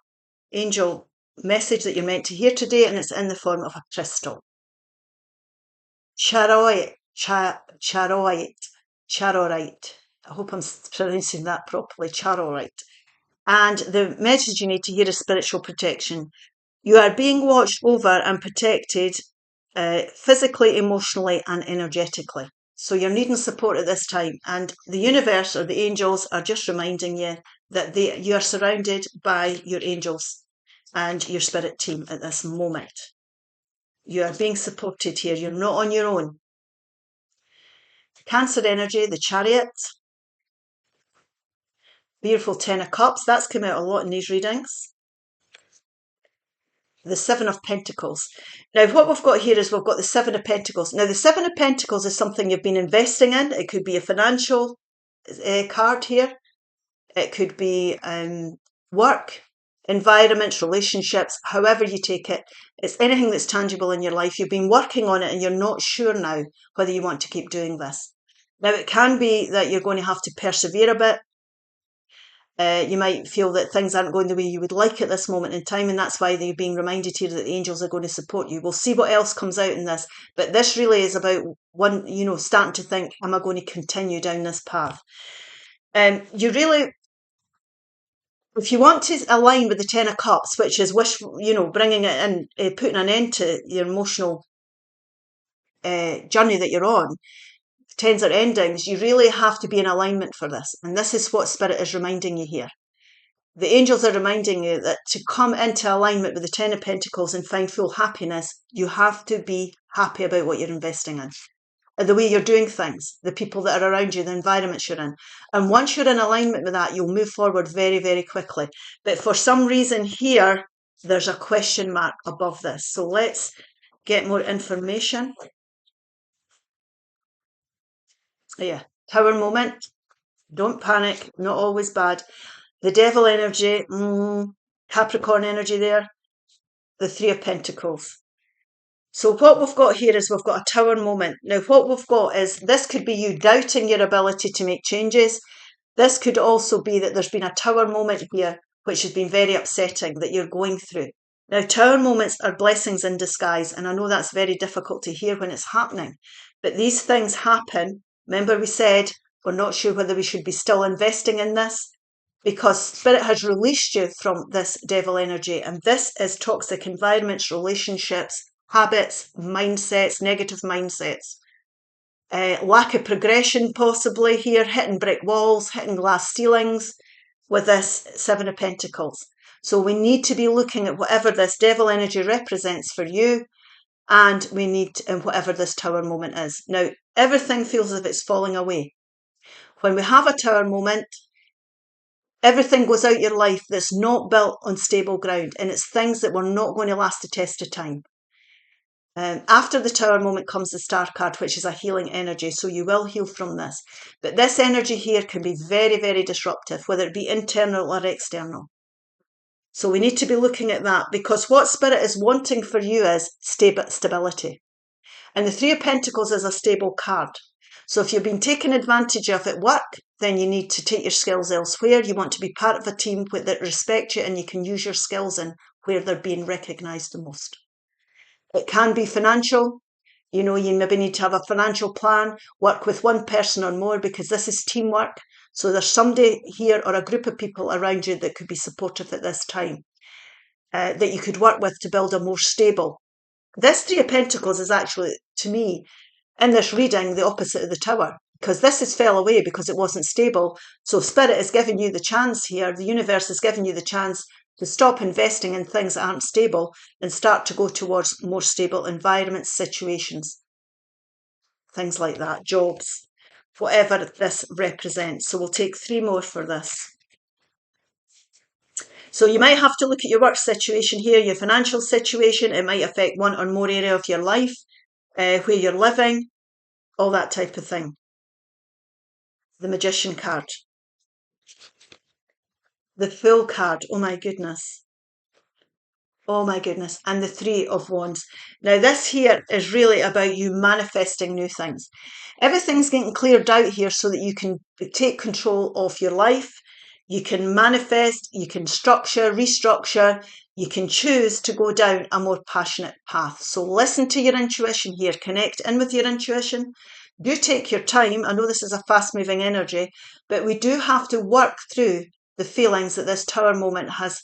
angel message that you're meant to hear today and it's in the form of a crystal. Charoite. Charoite. I hope I'm pronouncing that properly. Charoite. And the message you need to hear is spiritual protection. You are being watched over and protected physically, emotionally, and energetically. So you're needing support at this time. And the universe or the angels are just reminding you that you are surrounded by your angels and your spirit team at this moment. You are being supported here. You're not on your own. Cancer energy, the Chariot. Beautiful Ten of Cups. That's come out a lot in these readings. The Seven of Pentacles. Now, what we've got here is we've got the Seven of Pentacles. Now, the Seven of Pentacles is something you've been investing in. It could be a financial card here. It could be work, environments, relationships, however you take it. It's anything that's tangible in your life. You've been working on it and you're not sure now whether you want to keep doing this. Now, it can be that you're going to have to persevere a bit. You might feel that things aren't going the way you would like at this moment in time, and that's why you're being reminded here that the angels are going to support you. We'll see what else comes out in this, but this really is about starting to think, am I going to continue down this path? You really, if you want to align with the Ten of Cups, which is bringing it in, putting an end to your emotional journey that you're on, tens are endings, you really have to be in alignment for this. And this is what Spirit is reminding you here. The angels are reminding you that to come into alignment with the Ten of Pentacles and find full happiness, you have to be happy about what you're investing in, the way you're doing things, the people that are around you, the environments you're in. And once you're in alignment with that, you'll move forward very, very quickly. But for some reason here, there's a question mark above this. So let's get more information. Yeah, Tower moment. Don't panic. Not always bad. The Devil energy. Capricorn energy there. The Three of Pentacles. So what we've got here is we've got a Tower moment. Now what we've got is this could be you doubting your ability to make changes. This could also be that there's been a Tower moment here which has been very upsetting that you're going through. Now Tower moments are blessings in disguise, and I know that's very difficult to hear when it's happening, but these things happen. Remember we said we're not sure whether we should be still investing in this, because Spirit has released you from this Devil energy, and this is toxic environments, relationships, habits, mindsets, negative mindsets. Lack of progression possibly here, hitting brick walls, hitting glass ceilings with this Seven of Pentacles. So we need to be looking at whatever this Devil energy represents for you, and whatever this Tower moment is. Now, everything feels as if it's falling away. When we have a Tower moment, everything goes out your life that's not built on stable ground, and it's things that were not going to last the test of time. After the Tower moment comes the Star card, which is a healing energy, so you will heal from this. But this energy here can be very, very disruptive, whether it be internal or external. So we need to be looking at that, because what Spirit is wanting for you is stability. And the Three of Pentacles is a stable card. So if you've been taken advantage of at work, then you need to take your skills elsewhere. You want to be part of a team that respect you, and you can use your skills in where they're being recognised the most. It can be financial. You maybe need to have a financial plan, work with one person or more, because this is teamwork. So there's somebody here or a group of people around you that could be supportive at this time, that you could work with to build a more stable. This Three of Pentacles is actually, to me, in this reading, the opposite of the Tower, because this has fell away because it wasn't stable. So Spirit is giving you the chance here, the universe is giving you the chance to stop investing in things that aren't stable and start to go towards more stable environments, situations, things like that, jobs, whatever this represents. So we'll take 3 more for this. So you might have to look at your work situation here, your financial situation. It might affect one or more area of your life, where you're living, all that type of thing. The Magician card. The Fool card. Oh my goodness. Oh my goodness. And the Three of Wands. Now this here is really about you manifesting new things. Everything's getting cleared out here so that you can take control of your life. You can manifest, you can structure, restructure, you can choose to go down a more passionate path. So listen to your intuition here, connect in with your intuition. Do take your time. I know this is a fast-moving energy, but we do have to work through the feelings that this Tower moment has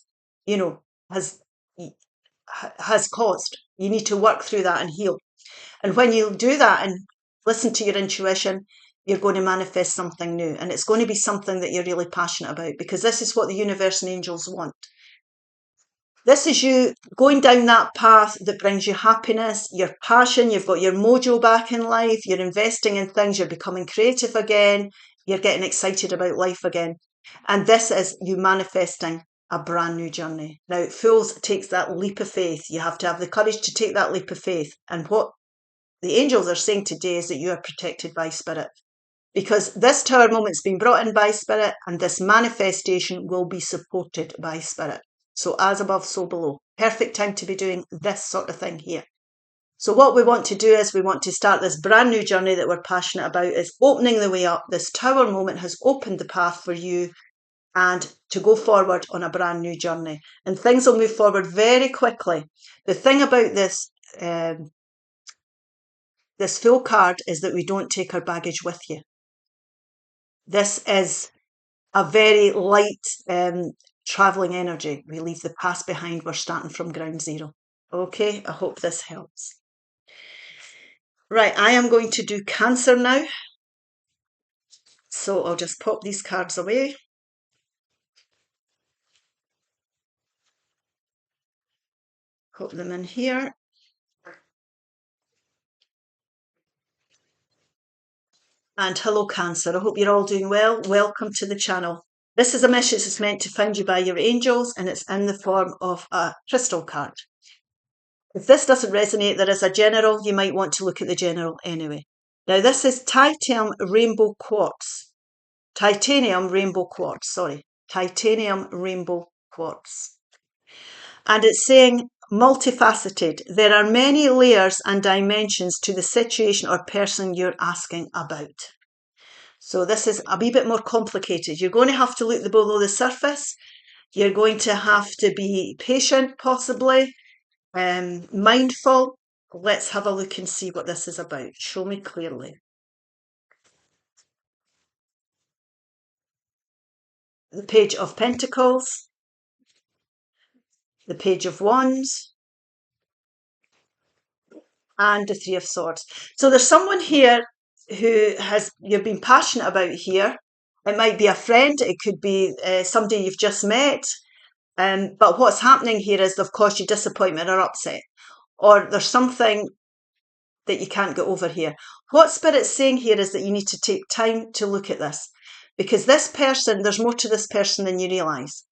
caused. You need to work through that and heal. And when you do that and listen to your intuition, you're going to manifest something new, and it's going to be something that you're really passionate about, because this is what the universe and angels want. This is you going down that path that brings you happiness, your passion, you've got your mojo back in life, you're investing in things, you're becoming creative again, you're getting excited about life again. And this is you manifesting a brand new journey. Now, Fools takes that leap of faith. You have to have the courage to take that leap of faith. And what the angels are saying today is that you are protected by Spirit. Because this Tower moment's been brought in by Spirit, and this manifestation will be supported by Spirit. So as above, so below. Perfect time to be doing this sort of thing here. So what we want to do is we want to start this brand new journey that we're passionate about. Is opening the way up. This Tower moment has opened the path for you and to go forward on a brand new journey. And things will move forward very quickly. The thing about this Fool card is that we don't take our baggage with you. This is a very light travelling energy. We leave the past behind. We're starting from ground zero. Okay, I hope this helps. Right, I am going to do Cancer now. So I'll just pop these cards away. Pop them in here. And hello, Cancer. I hope you're all doing well. Welcome to the channel. This is a message that's meant to find you by your angels, and it's in the form of a crystal card. If this doesn't resonate, there is a general. You might want to look at the general anyway. Now, this is Titanium Rainbow Quartz. Titanium Rainbow Quartz, sorry. Titanium Rainbow Quartz. And it's saying multifaceted. There are many layers and dimensions to the situation or person you're asking about. So this is a wee bit more complicated. You're going to have to look below the surface. You're going to have to be patient, possibly, mindful. Let's have a look and see what this is about. Show me clearly. The Page of Pentacles, the Page of Wands, and the Three of Swords. So there's someone here who you've been passionate about here. It might be a friend, it could be somebody you've just met. But what's happening here is they've caused you disappointment or upset. Or there's something that you can't get over here. What Spirit's saying here is that you need to take time to look at this. Because this person, there's more to this person than you realise.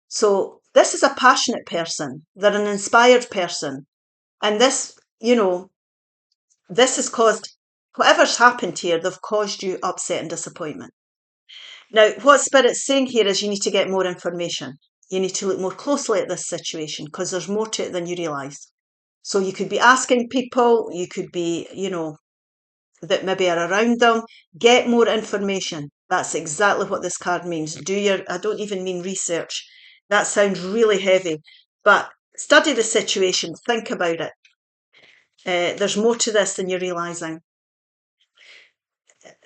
So this is a passionate person. They're an inspired person. And this, this has caused, whatever's happened here, they've caused you upset and disappointment. Now, what Spirit's saying here is you need to get more information. You need to look more closely at this situation because there's more to it than you realise. So you could be asking people, you could be, that maybe are around them. Get more information. That's exactly what this card means. I don't even mean research. That sounds really heavy. But study the situation. Think about it. There's more to this than you're realising.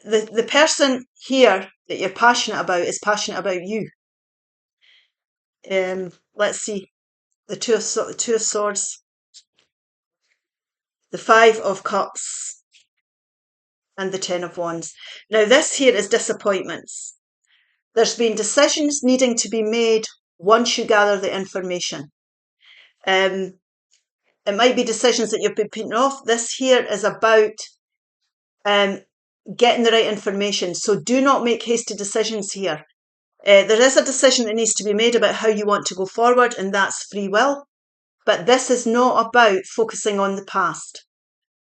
The person here that you're passionate about is passionate about you. Let's see. The Two of Swords. The Five of Cups. And the Ten of Wands. Now this here is disappointments. There's been decisions needing to be made once you gather the information. It might be decisions that you've been putting off. This here is about getting the right information. So do not make hasty decisions here. There is a decision that needs to be made about how you want to go forward, and that's free will. But this is not about focusing on the past.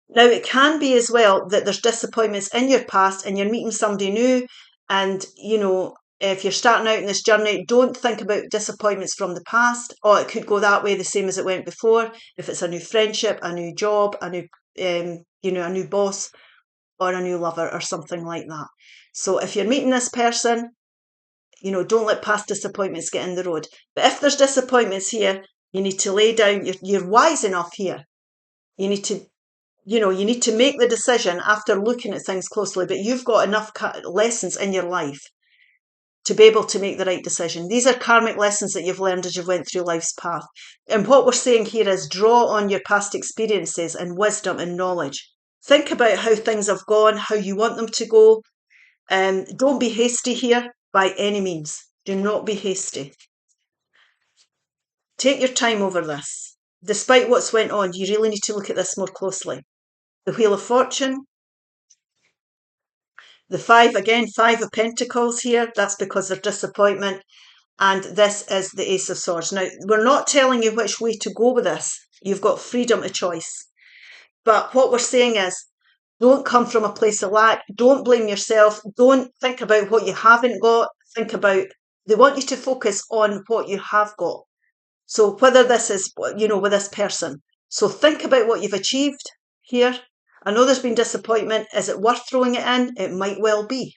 Now, it can be as well that there's disappointments in your past and you're meeting somebody new, and, if you're starting out in this journey, don't think about disappointments from the past, or it could go that way the same as it went before. If it's a new friendship, a new job, a new, a new boss, or a new lover, or something like that. So if you're meeting this person, don't let past disappointments get in the road. But if there's disappointments here, you need to lay down. You're wise enough here. You need to. You need to make the decision after looking at things closely, but you've got enough lessons in your life to be able to make the right decision. These are karmic lessons that you've learned as you went through life's path. And what we're saying here is draw on your past experiences and wisdom and knowledge. Think about how things have gone, how you want them to go. Don't be hasty here by any means. Do not be hasty. Take your time over this. Despite what's went on, you really need to look at this more closely. The Wheel of Fortune, the Five of Pentacles here, that's because of disappointment. And this is the Ace of Swords. Now, we're not telling you which way to go with this. You've got freedom of choice. But what we're saying is, don't come from a place of lack. Don't blame yourself. Don't think about what you haven't got. They want you to focus on what you have got. So whether this is, with this person. So think about what you've achieved here. I know there's been disappointment. Is it worth throwing it in? It might well be.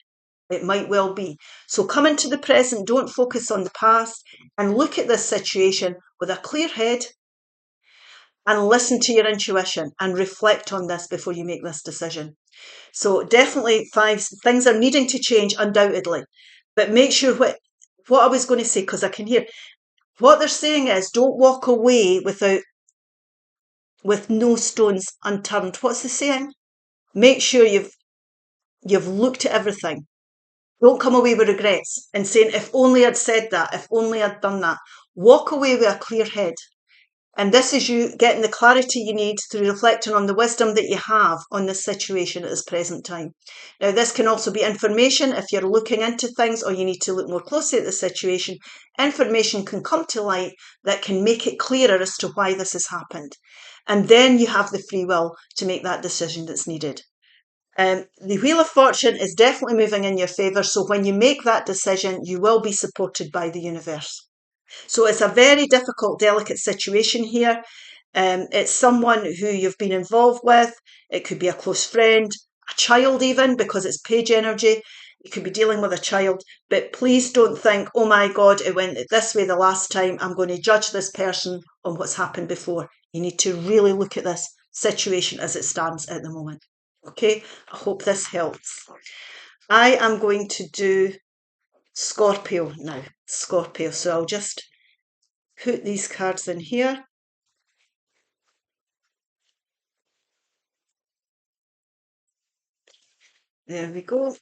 It might well be. So come into the present. Don't focus on the past and look at this situation with a clear head and listen to your intuition and reflect on this before you make this decision. So definitely things are needing to change undoubtedly, but make sure what I was going to say, because I can hear what they're saying is don't walk away with no stones unturned. What's the saying? Make sure you've looked at everything. Don't come away with regrets and saying, if only I'd said that, if only I'd done that. Walk away with a clear head. And this is you getting the clarity you need through reflecting on the wisdom that you have on this situation at this present time. Now, this can also be information if you're looking into things or you need to look more closely at the situation. Information can come to light that can make it clearer as to why this has happened. And then you have the free will to make that decision that's needed. The Wheel of Fortune is definitely moving in your favour. So when you make that decision, you will be supported by the universe. So it's a very difficult, delicate situation here. It's someone who you've been involved with. It could be a close friend, a child even, because it's page energy. You could be dealing with a child. But please don't think, oh my God, it went this way the last time. I'm going to judge this person on what's happened before. You need to really look at this situation as it stands at the moment. Okay, I hope this helps. I am going to do Scorpio now. Scorpio. So I'll just put these cards in here. There we go.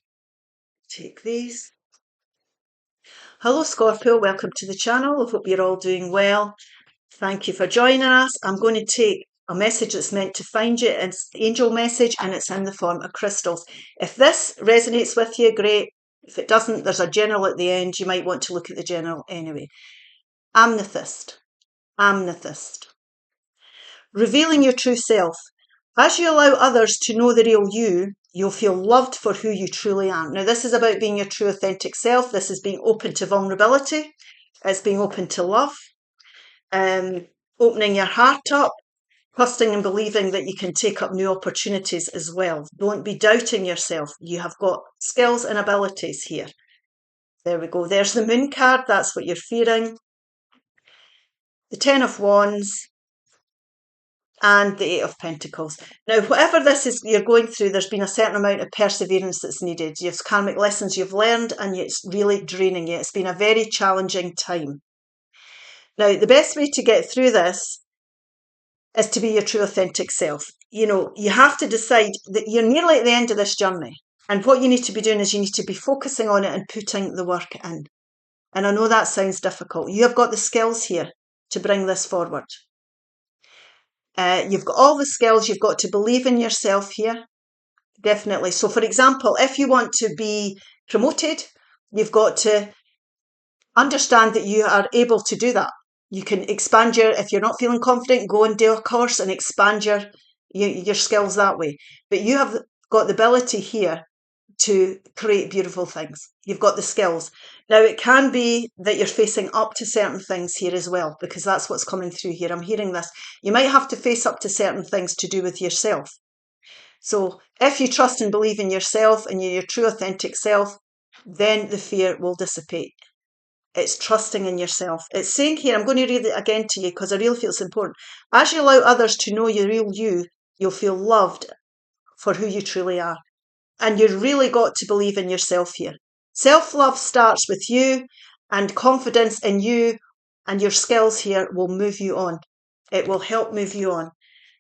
Take these. Hello Scorpio, welcome to the channel. I hope you're all doing well. Thank you for joining us. I'm going to take a message that's meant to find you. It's an angel message and it's in the form of crystals. If this resonates with you, great. If it doesn't, there's a general at the end. You might want to look at the general anyway. Amethyst. Amethyst. Revealing your true self. As you allow others to know the real you, you'll feel loved for who you truly are. Now, this is about being your true authentic self. This is being open to vulnerability. It's being open to love. Opening your heart up, trusting and believing that you can take up new opportunities as well. Don't be doubting yourself. You have got skills and abilities here. There we go. There's the Moon card. That's what you're fearing. The Ten of Wands. And the Eight of Pentacles. Now, whatever this is you're going through, there's been a certain amount of perseverance that's needed. You've karmic lessons you've learned and it's really draining you. It's been a very challenging time. Now, the best way to get through this is to be your true authentic self. You have to decide that you're nearly at the end of this journey. And what you need to be doing is you need to be focusing on it and putting the work in. And I know that sounds difficult. You have got the skills here to bring this forward. You've got all the skills. You've got to believe in yourself here. Definitely. So, for example, if you want to be promoted, you've got to understand that you are able to do that. You can expand if you're not feeling confident, go and do a course and expand your skills that way. But you have got the ability here to create beautiful things. You've got the skills. Now, it can be that you're facing up to certain things here as well, because that's what's coming through here. I'm hearing this. You might have to face up to certain things to do with yourself. So if you trust and believe in yourself and you're your true authentic self, then the fear will dissipate. It's trusting in yourself. It's saying here, I'm going to read it again to you because I really feel it's important. As you allow others to know your real you, you'll feel loved for who you truly are. And you've really got to believe in yourself here. Self-love starts with you, and confidence in you and your skills here will move you on. It will help move you on.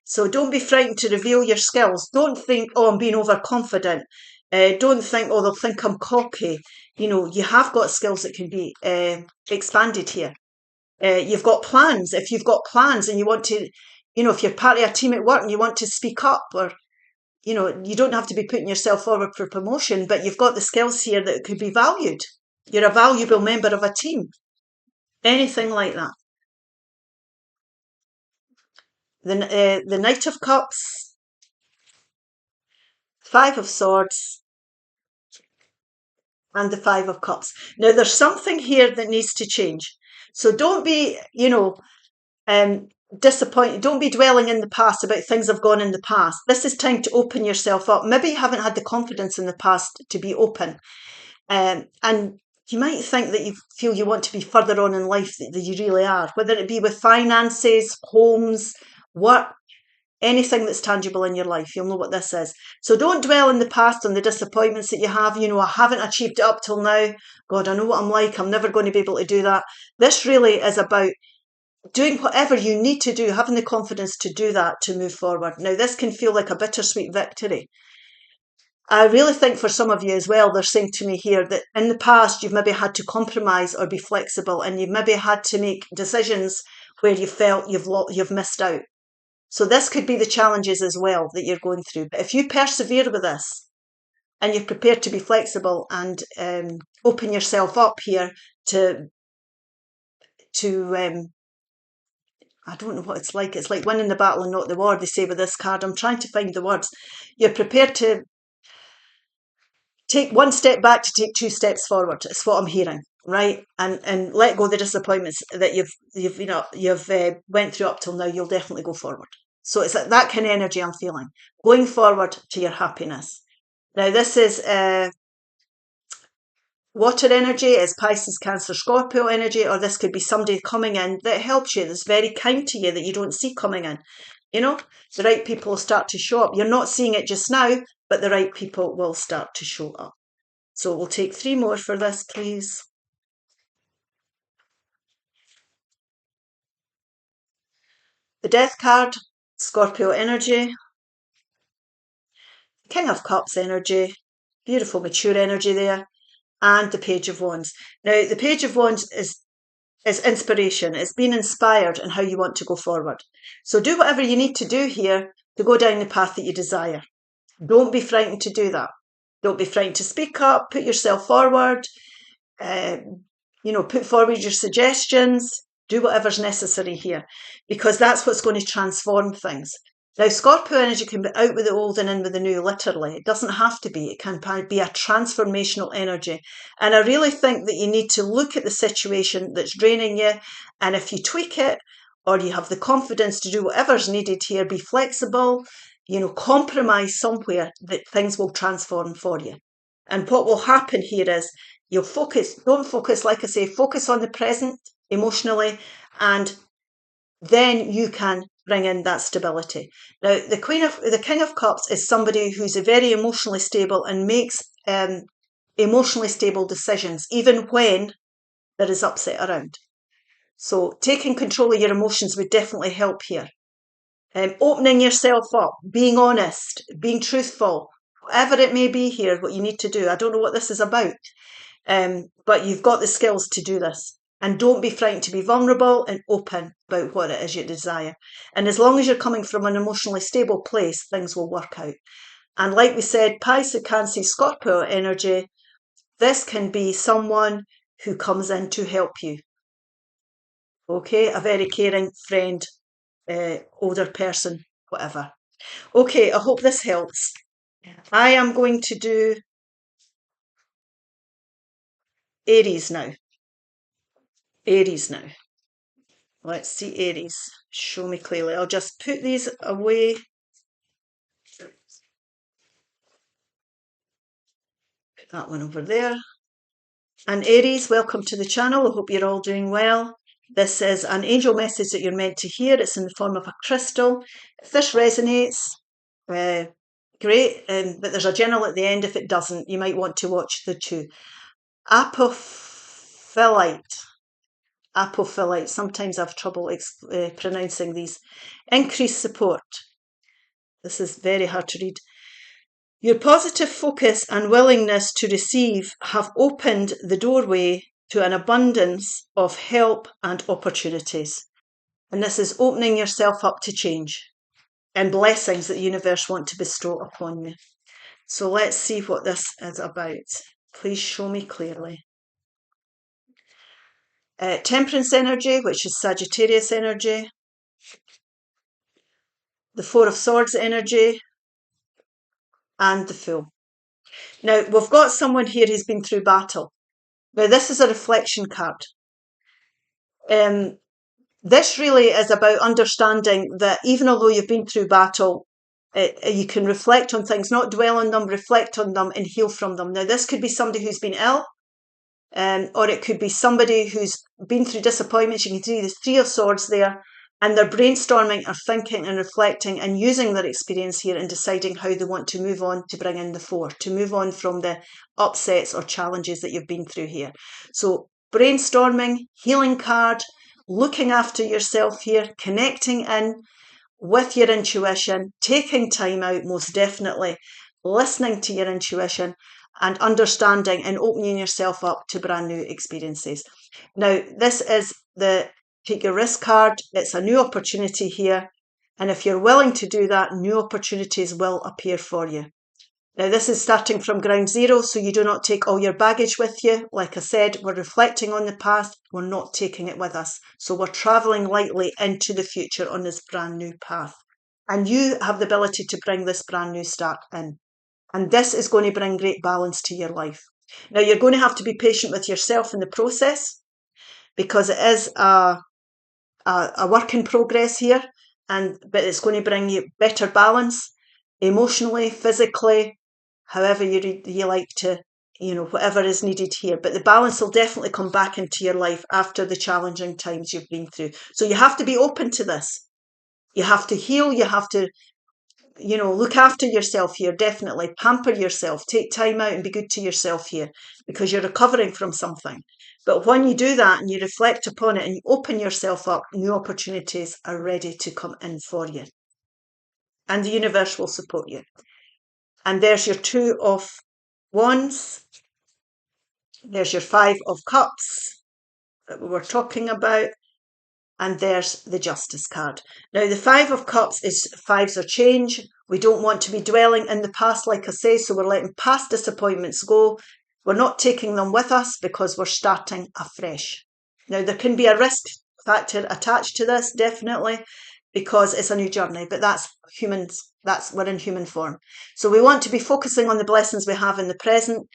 So don't be frightened to reveal your skills. Don't think, oh, I'm being overconfident. Don't think, oh, they'll think I'm cocky. You have got skills that can be expanded here. You've got plans. If you've got plans and you want to, if you're part of a team at work and you want to speak up, or, you don't have to be putting yourself forward for promotion, but you've got the skills here that could be valued. You're a valuable member of a team. Anything like that. The Knight of Cups, Five of Swords, and the Five of Cups. Now, there's something here that needs to change. So don't be, disappointed. Don't be dwelling in the past about things have gone in the past. This is time to open yourself up. Maybe you haven't had the confidence in the past to be open. And you might think that you feel you want to be further on in life than you really are, whether it be with finances, homes, work, anything that's tangible in your life. You'll know what this is. So don't dwell in the past on the disappointments that you have. I haven't achieved it up till now. God, I know what I'm like. I'm never going to be able to do that. This really is about doing whatever you need to do, having the confidence to do that, to move forward. Now, this can feel like a bittersweet victory. I really think for some of you as well, they're saying to me here that in the past, you've maybe had to compromise or be flexible, and you've maybe had to make decisions where you felt you've missed out. So this could be the challenges as well that you're going through. But if you persevere with this and you're prepared to be flexible and open yourself up here to I don't know what it's like. It's like winning the battle and not the war, they say with this card. I'm trying to find the words. You're prepared to take one step back to take two steps forward. It's what I'm hearing, right? And let go of the disappointments that you've went through up till now. You'll definitely go forward. So it's like that kind of energy I'm feeling. Going forward to your happiness. Now this is water energy, is Pisces, Cancer, Scorpio energy, or this could be somebody coming in that helps you, that's very kind to you, that you don't see coming in. The right people will start to show up. You're not seeing it just now, but the right people will start to show up. So we'll take 3 more for this, please. The Death card, Scorpio energy. King of Cups energy, beautiful mature energy there. And the Page of Wands. Now, the Page of Wands is inspiration. It's being inspired in how you want to go forward. So do whatever you need to do here to go down the path that you desire. Don't be frightened to do that. Don't be frightened to speak up, put yourself forward, put forward your suggestions, do whatever's necessary here, because that's what's going to transform things. Now, Scorpio energy can be out with the old and in with the new, literally. It doesn't have to be. It can be a transformational energy. And I really think that you need to look at the situation that's draining you. And if you tweak it, or you have the confidence to do whatever's needed here, be flexible, compromise somewhere, that things will transform for you. And what will happen here is you'll don't focus, like I say, focus on the present emotionally, and then you can bring in that stability. Now, the King of Cups is somebody who's very emotionally stable and makes emotionally stable decisions, even when there is upset around. So taking control of your emotions would definitely help here. Opening yourself up, being honest, being truthful, whatever it may be here, what you need to do. I don't know what this is about, but you've got the skills to do this. And don't be frightened to be vulnerable and open about what it is you desire. And as long as you're coming from an emotionally stable place, things will work out. And like we said, Pisces, Cancer, Scorpio energy, this can be someone who comes in to help you. Okay, a very caring friend, older person, whatever. Okay, I hope this helps. I am going to do Aries now. Aries now. Let's see Aries. Show me clearly. I'll just put these away. Put that one over there. And Aries, welcome to the channel. I hope you're all doing well. This is an angel message that you're meant to hear. It's in the form of a crystal. If this resonates, great. But there's a general at the end. If it doesn't, you might want to watch the 2. Apophyllite. Sometimes I have trouble pronouncing these. Increased support. This is very hard to read. Your positive focus and willingness to receive have opened the doorway to an abundance of help and opportunities. And this is opening yourself up to change and blessings that the universe want to bestow upon you. So let's see what this is about. Please show me clearly. Temperance energy, which is Sagittarius energy. The Four of Swords energy. And the Fool. Now, we've got someone here who's been through battle. Now, this is a reflection card. This really is about understanding that even although you've been through battle, you can reflect on things, not dwell on them, reflect on them and heal from them. Now, this could be somebody who's been ill, or it could be somebody who's been through disappointments. You can see the Three of Swords there, and they're brainstorming or thinking and reflecting and using their experience here and deciding how they want to move on to bring in the Four, to move on from the upsets or challenges that you've been through here. So brainstorming, healing card, looking after yourself here, connecting in with your intuition, taking time out most definitely, listening to your intuition and understanding and opening yourself up to brand new experiences. Now, this is the Take Your Risk card. It's a new opportunity here. And if you're willing to do that, new opportunities will appear for you. Now, this is starting from ground zero, so you do not take all your baggage with you. Like I said, we're reflecting on the past. We're not taking it with us. So we're traveling lightly into the future on this brand new path. And you have the ability to bring this brand new start in. And this is going to bring great balance to your life. Now, you're going to have to be patient with yourself in the process because it is a work in progress here, but it's going to bring you better balance emotionally, physically, however you like to, whatever is needed here. But the balance will definitely come back into your life after the challenging times you've been through. So you have to be open to this. You have to heal. You have to, look after yourself here, definitely. Pamper yourself. Take time out and be good to yourself here because you're recovering from something. But when you do that and you reflect upon it and you open yourself up, new opportunities are ready to come in for you. And the universe will support you. And there's your Two of Wands. There's your Five of Cups that we were talking about. And there's the Justice card. Now, the Five of Cups is fives of change. We don't want to be dwelling in the past, like I say, so we're letting past disappointments go. We're not taking them with us because we're starting afresh. Now, there can be a risk factor attached to this, definitely, because it's a new journey, but that's humans. We're in human form. So we want to be focusing on the blessings we have in the present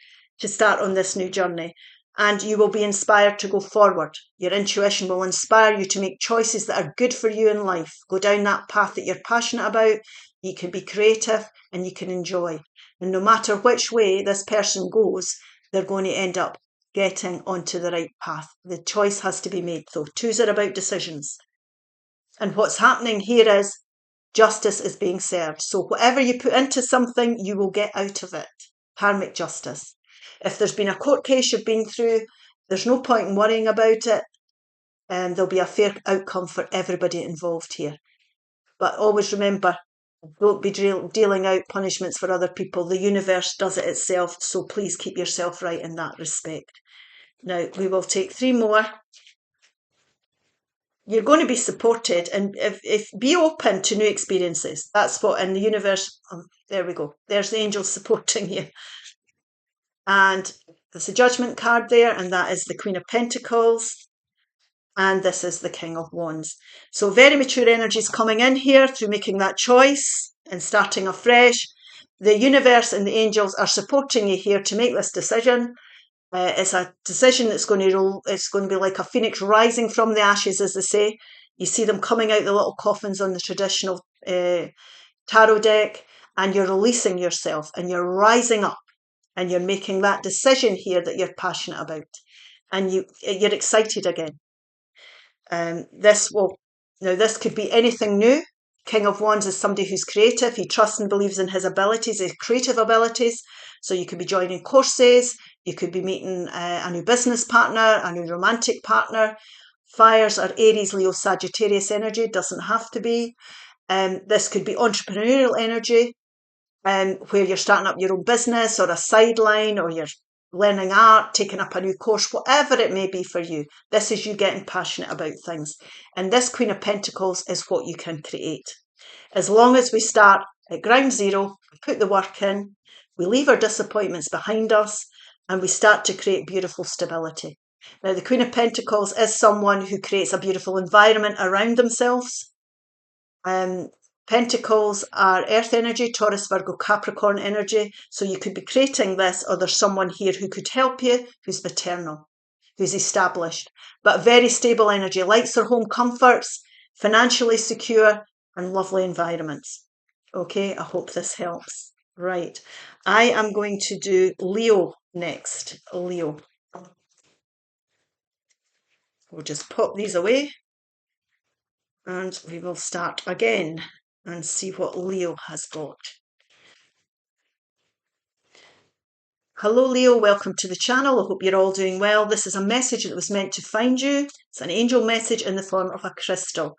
to start on this new journey. And you will be inspired to go forward. Your intuition will inspire you to make choices that are good for you in life. Go down that path that you're passionate about. You can be creative and you can enjoy. And no matter which way this person goes, they're going to end up getting onto the right path. The choice has to be made, though. Twos are about decisions. And what's happening here is justice is being served. So whatever you put into something, you will get out of it. Karmic justice. If there's been a court case you've been through, there's no point in worrying about it. And there'll be a fair outcome for everybody involved here. But always remember, don't be dealing out punishments for other people. The universe does it itself, so please keep yourself right in that respect. Now, we will take three more. You're going to be supported, and if be open to new experiences. That's what in the universe. There we go. There's the angels supporting you. And there's a Judgment card there, and that is the Queen of Pentacles. And this is the King of Wands. So very mature energies coming in here through making that choice and starting afresh. The universe and the angels are supporting you here to make this decision. It's a decision that's going to be like a phoenix rising from the ashes, as they say. You see them coming out the little coffins on the traditional tarot deck, and you're releasing yourself and you're rising up. And you're making that decision here that you're passionate about, and you're excited again. This could be anything new. King of Wands is somebody who's creative. He trusts and believes in his abilities, his creative abilities. So you could be joining courses. You could be meeting a new business partner, a new romantic partner. Fires are Aries, Leo, Sagittarius energy. Doesn't have to be. This could be entrepreneurial energy. Where you're starting up your own business or a sideline, or you're learning art, taking up a new course, whatever it may be for you. This is you getting passionate about things. And this Queen of Pentacles is what you can create. As long as we start at ground zero, we put the work in, we leave our disappointments behind us, and we start to create beautiful stability. Now, the Queen of Pentacles is someone who creates a beautiful environment around themselves. Pentacles are earth energy, Taurus, Virgo, Capricorn energy. So you could be creating this, or there's someone here who could help you, who's maternal, who's established, but very stable energy, likes their home comforts, financially secure, and lovely environments. Okay, I hope this helps. Right, I am going to do Leo next. Leo. We'll just pop these away and we will start again and see what Leo has got. Hello Leo, welcome to the channel. I hope you're all doing well. This is a message that was meant to find you. It's an angel message in the form of a crystal.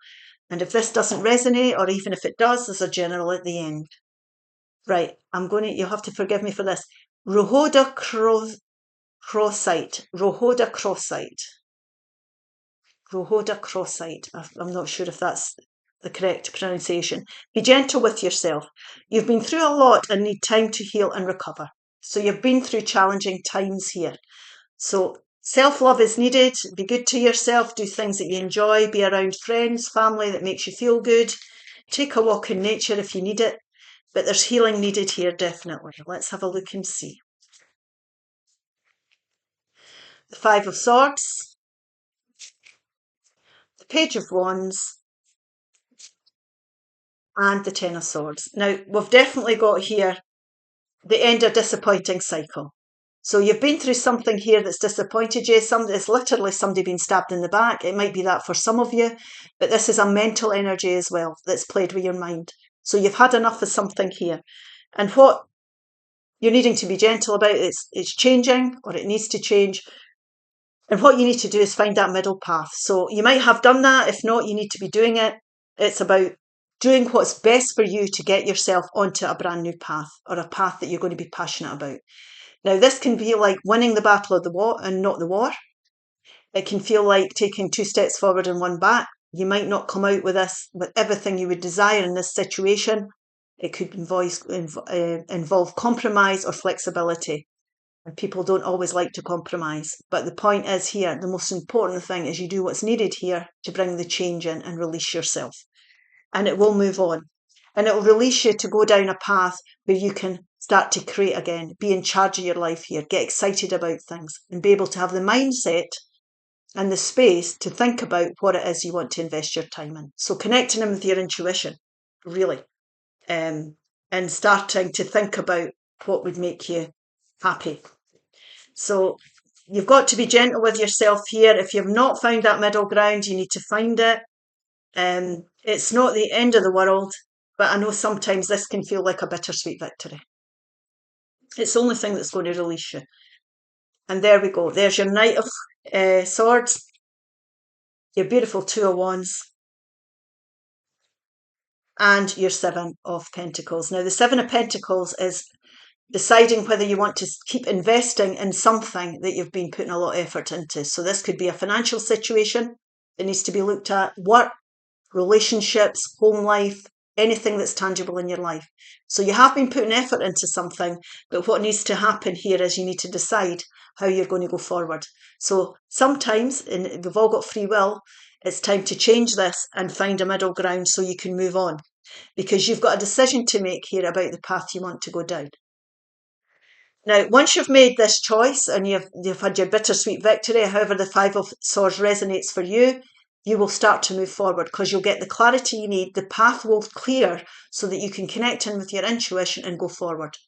And if this doesn't resonate, or even if it does, there's a general at the end. Right, you'll have to forgive me for this. Rhodochrosite. Rhodochrosite. I'm not sure if that's the correct pronunciation. Be gentle with yourself. You've been through a lot and need time to heal and recover. So you've been through challenging times here. So self-love is needed. Be good to yourself. Do things that you enjoy. Be around friends, family that makes you feel good. Take a walk in nature if you need it. But there's healing needed here, definitely. Let's have a look and see. The Five of Swords. The Page of Wands. And the Ten of Swords. Now, we've definitely got here the end of a disappointing cycle. So you've been through something here that's disappointed you. It's literally somebody being stabbed in the back. It might be that for some of you, but this is a mental energy as well that's played with your mind. So you've had enough of something here. And what you're needing to be gentle about, it's changing, or it needs to change. And what you need to do is find that middle path. So you might have done that. If not, you need to be doing it. It's about doing what's best for you to get yourself onto a brand new path, or a path that you're going to be passionate about. Now, this can be like winning the battle of the war and not the war. It can feel like taking 2 steps forward and 1 back. You might not come out with this with everything you would desire in this situation. It could involve compromise or flexibility. And people don't always like to compromise. But the point is here, the most important thing is you do what's needed here to bring the change in and release yourself. And it will move on. And it will release you to go down a path where you can start to create again, be in charge of your life here, get excited about things, and be able to have the mindset and the space to think about what it is you want to invest your time in. So connecting in with your intuition, really, and starting to think about what would make you happy. So you've got to be gentle with yourself here. If you've not found that middle ground, you need to find it. It's not the end of the world, but I know sometimes this can feel like a bittersweet victory. It's the only thing that's going to release you. And there we go. There's your Knight of Swords, your beautiful Two of Wands, and your Seven of Pentacles. Now, the Seven of Pentacles is deciding whether you want to keep investing in something that you've been putting a lot of effort into. So this could be a financial situation that needs to be looked at, work, relationships, home life, anything that's tangible in your life. So you have been putting effort into something, but what needs to happen here is you need to decide how you're going to go forward. So sometimes, and we've all got free will, it's time to change this and find a middle ground so you can move on, because you've got a decision to make here about the path you want to go down. Now, once you've made this choice and you've had your bittersweet victory, however the Five of Swords resonates for you, you will start to move forward because you'll get the clarity you need. The path will clear so that you can connect in with your intuition and go forward.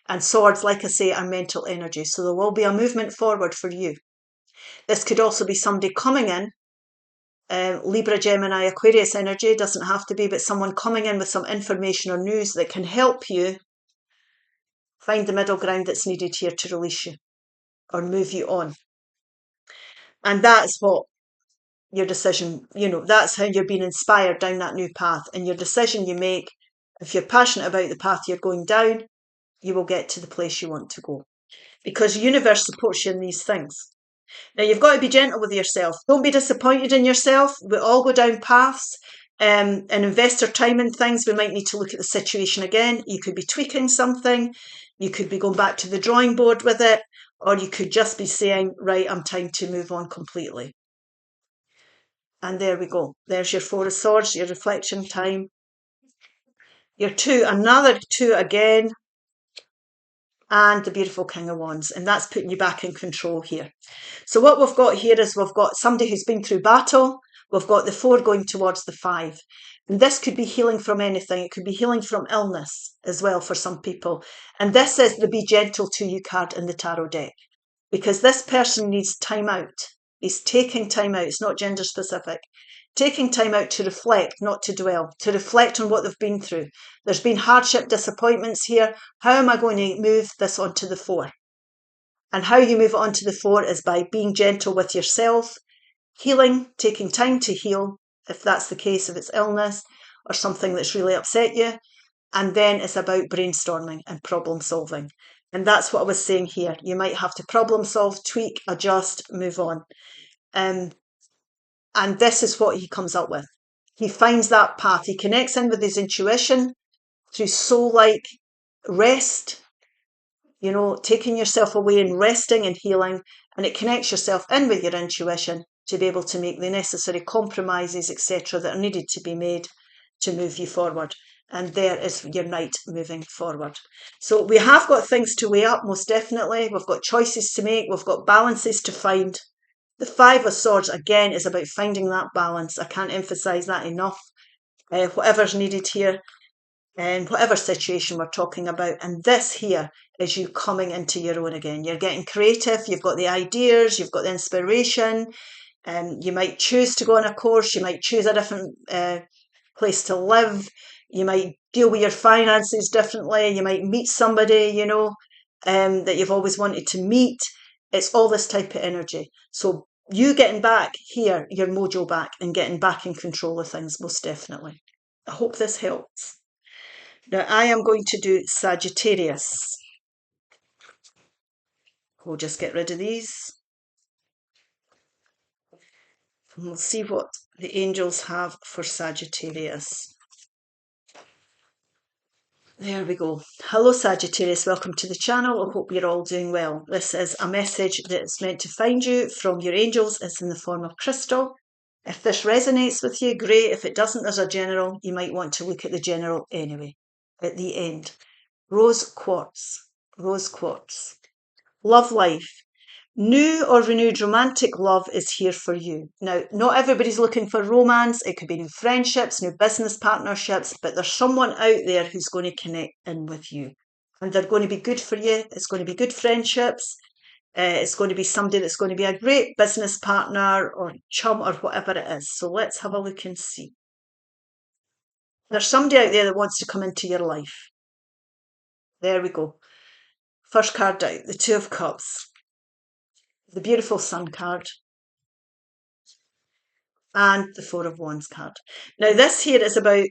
And swords, like I say, are mental energy. So there will be a movement forward for you. This could also be somebody coming in, Libra, Gemini, Aquarius energy, doesn't have to be, but someone coming in with some information or news that can help you find the middle ground that's needed here to release you or move you on. And that's what your decision, that's how you're being inspired down that new path. And your decision you make, if you're passionate about the path you're going down, you will get to the place you want to go. because the universe supports you in these things. Now, you've got to be gentle with yourself. Don't be disappointed in yourself. We all go down paths and invest our time in things. We might need to look at the situation again. You could be tweaking something. You could be going back to the drawing board with it. Or you could just be saying, right, I'm time to move on completely. And there we go. There's your Four of Swords, your reflection time. Your two, another two again. And the beautiful King of Wands. And that's putting you back in control here. So what we've got here is we've got somebody who's been through battle. We've got the 4 going towards the 5. And this could be healing from anything. It could be healing from illness as well for some people. And this is the Be Gentle to You card in the tarot deck. Because this person needs time out. He's taking time out. It's not gender specific. Taking time out to reflect, not to dwell. To reflect on what they've been through. There's been hardship, disappointments here. How am I going to move this onto the 4? And how you move it onto the 4 is by being gentle with yourself, healing, taking time to heal, if that's the case, if it's illness or something that's really upset you. And then it's about brainstorming and problem solving. And that's what I was saying here. You might have to problem solve, tweak, adjust, move on. And this is what he comes up with. He finds that path. He connects in with his intuition through soul-like rest, you know, taking yourself away and resting and healing. And it connects yourself in with your intuition to be able to make the necessary compromises, etc., that are needed to be made to move you forward. And there is your Knight moving forward. So we have got things to weigh up, most definitely. We've got choices to make. We've got balances to find. The 5 of Swords, again, is about finding that balance. I can't emphasise that enough. Whatever's needed here, and whatever situation we're talking about. And this here is you coming into your own again. You're getting creative. You've got the ideas. You've got the inspiration. You might choose to go on a course. You might choose a different place to live. You might deal with your finances differently. You might meet somebody, you know, that you've always wanted to meet. It's all this type of energy. So you getting back here, your mojo back, and getting back in control of things, most definitely. I hope this helps. Now I am going to do Sagittarius. We'll just get rid of these. And we'll see what the angels have for Sagittarius. There we go. Hello Sagittarius, welcome to the channel. I hope you're all doing well. This is a message that's meant to find you from your angels. It's in the form of crystal. If this resonates with you, great. If it doesn't, there's a general. You might want to look at the general anyway. At the end. Rose quartz. Rose quartz. Love life. New or renewed romantic love is here for you. Now, not everybody's looking for romance. It could be new friendships, new business partnerships, but there's someone out there who's going to connect in with you. And they're going to be good for you. It's going to be good friendships. It's going to be somebody that's going to be a great business partner or chum or whatever it is. So let's have a look and see. There's somebody out there that wants to come into your life. There we go. First card out, the 2 of Cups. The beautiful Sun card, and the 4 of Wands card. Now this here is about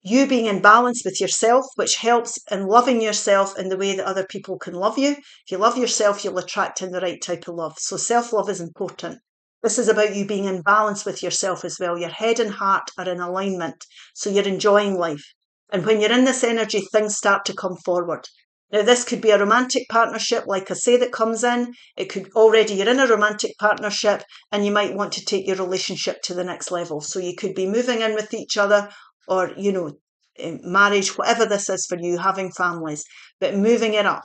you being in balance with yourself, which helps in loving yourself in the way that other people can love you. If you love yourself, you'll attract in the right type of love. So self-love is important. This is about you being in balance with yourself as well. Your head and heart are in alignment, so you're enjoying life. And when you're in this energy, things start to come forward. Now, this could be a romantic partnership, like I say, that comes in. It could already, you're in a romantic partnership and you might want to take your relationship to the next level. So you could be moving in with each other or, you know, marriage, whatever this is for you, having families, but moving it up.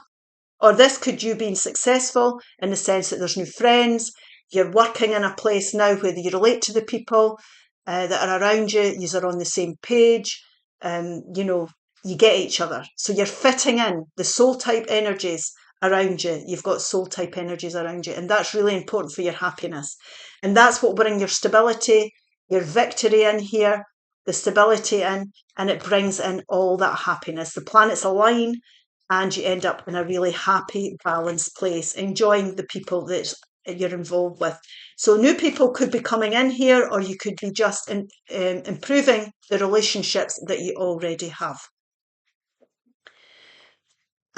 Or this could you being successful in the sense that there's new friends, you're working in a place now where you relate to the people that are around you, you are on the same page, you know, you get each other. So you're fitting in the soul type energies around you. You've got soul type energies around you. And that's really important for your happiness. And that's what brings your stability, your victory in here, the stability in, and it brings in all that happiness. The planets align and you end up in a really happy, balanced place, enjoying the people that you're involved with. So new people could be coming in here, or you could be just improving the relationships that you already have.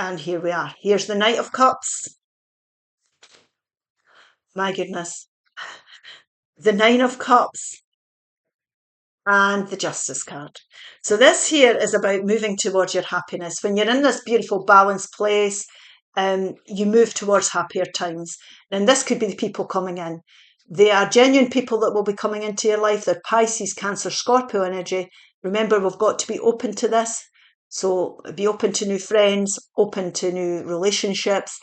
And here we are. Here's the Knight of Cups. My goodness. The Nine of Cups. And the Justice card. So this here is about moving towards your happiness. When you're in this beautiful balanced place, you move towards happier times. And this could be the people coming in. They are genuine people that will be coming into your life. They're Pisces, Cancer, Scorpio energy. Remember, we've got to be open to this. So be open to new friends, open to new relationships,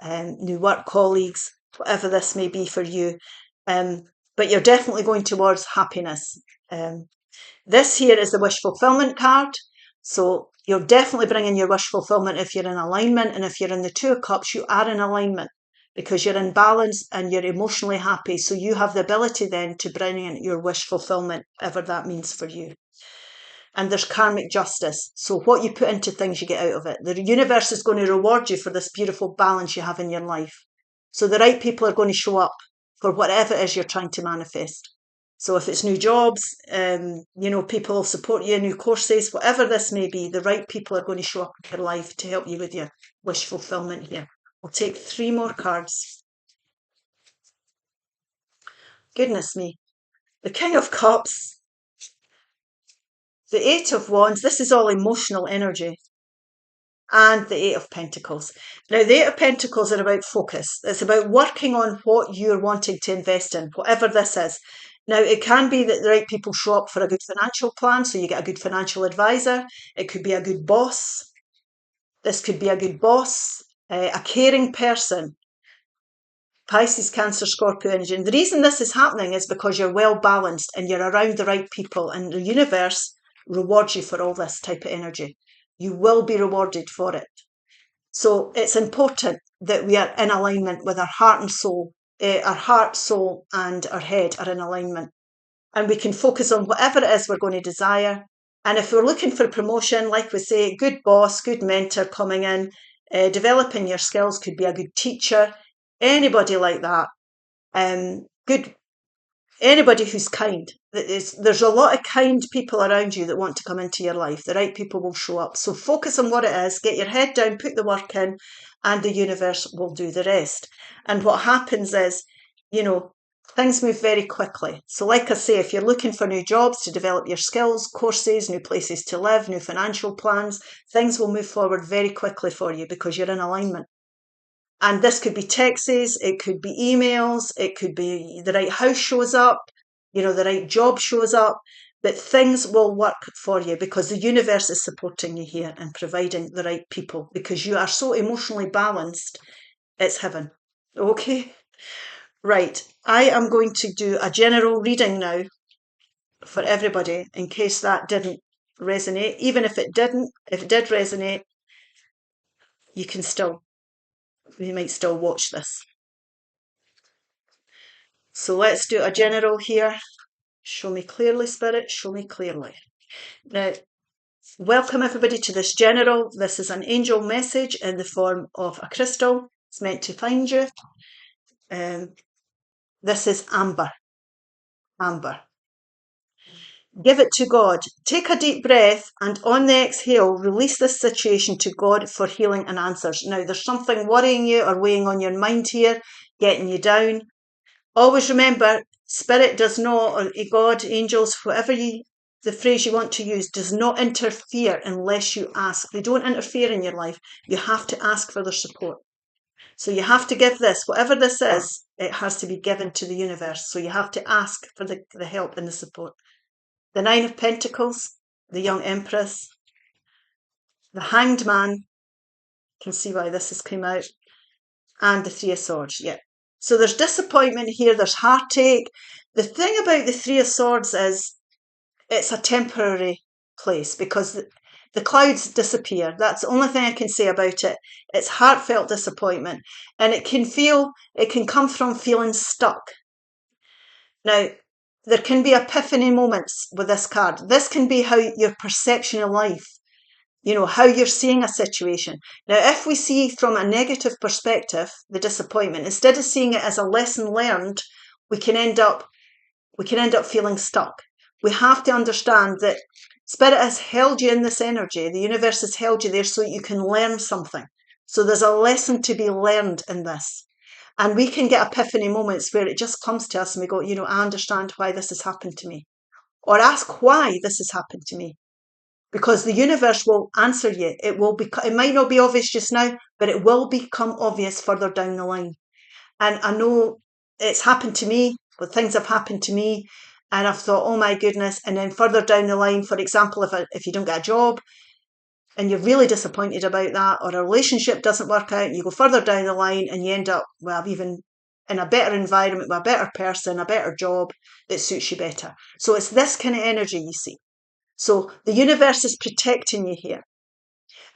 new work colleagues, whatever this may be for you. But you're definitely going towards happiness. This here is the wish fulfillment card. So you're definitely bringing your wish fulfillment if you're in alignment. And if you're in the Two of Cups, you are in alignment because you're in balance and you're emotionally happy. So you have the ability then to bring in your wish fulfillment, whatever that means for you. And there's karmic justice. So what you put into things, you get out of it. The universe is going to reward you for this beautiful balance you have in your life. So the right people are going to show up for whatever it is you're trying to manifest. So if it's new jobs, people will support you, new courses, whatever this may be, the right people are going to show up in your life to help you with your wish fulfillment here. We'll take 3 more cards. Goodness me. The King of Cups. The 8 of Wands. This is all emotional energy. And the 8 of Pentacles. Now, the 8 of Pentacles are about focus. It's about working on what you're wanting to invest in, whatever this is. Now, it can be that the right people show up for a good financial plan, so you get a good financial advisor. It could be a good boss. This could be a good boss, a caring person. Pisces, Cancer, Scorpio energy. And the reason this is happening is because you're well balanced and you're around the right people, and the universe rewards you for all this type of energy. You will be rewarded for it. So it's important that we are in alignment with our heart and soul. Our heart, soul, and our head are in alignment. And we can focus on whatever it is we're going to desire. And if we're looking for promotion, like we say, good boss, good mentor coming in, developing your skills, could be a good teacher, anybody like that. Anybody who's kind. There's a lot of kind people around you that want to come into your life. The right people will show up. So focus on what it is, get your head down, put the work in, and the universe will do the rest. And what happens is, things move very quickly. So like I say, if you're looking for new jobs to develop your skills, courses, new places to live, new financial plans, things will move forward very quickly for you because you're in alignment. And this could be texts, it could be emails, it could be the right house shows up, the right job shows up, but things will work for you because the universe is supporting you here and providing the right people because you are so emotionally balanced. It's heaven. Okay? Right. I am going to do a general reading now for everybody in case that didn't resonate. Even if it did resonate, we might still watch this. So let's do a general here. Show me clearly, Spirit, show me clearly. Now, welcome everybody to this general. This is an angel message in the form of a crystal. It's meant to find you. This is amber. Amber. Give it to God. Take a deep breath and on the exhale, release this situation to God for healing and answers. Now, there's something worrying you or weighing on your mind here, getting you down. Always remember, Spirit does not, or God, angels, the phrase you want to use, does not interfere unless you ask. They don't interfere in your life. You have to ask for their support. So you have to give this, whatever this is, it has to be given to the universe. So you have to ask for the help and the support. The 9 of Pentacles, the young Empress, the Hanged Man, you can see why this has come out, and the 3 of Swords, yeah. So there's disappointment here, there's heartache. The thing about the 3 of Swords is it's a temporary place because the clouds disappear. That's the only thing I can say about it. It's heartfelt disappointment. And it can come from feeling stuck. Now, there can be epiphany moments with this card. This can be how your perception of life, how you're seeing a situation. Now, if we see from a negative perspective, the disappointment, instead of seeing it as a lesson learned, we can end up feeling stuck. We have to understand that Spirit has held you in this energy. The universe has held you there so you can learn something. So there's a lesson to be learned in this. And we can get epiphany moments where it just comes to us and we go, you know, I understand why this has happened to me. Or ask why this has happened to me. Because the universe will answer you. It might not be obvious just now, but it will become obvious further down the line. And I know it's happened to me, but things have happened to me. And I've thought, oh my goodness. And then further down the line, for example, if you don't get a job and you're really disappointed about that, or a relationship doesn't work out, and you go further down the line and you end up, well, even in a better environment with a better person, a better job that suits you better. So it's this kind of energy, you see. So the universe is protecting you here.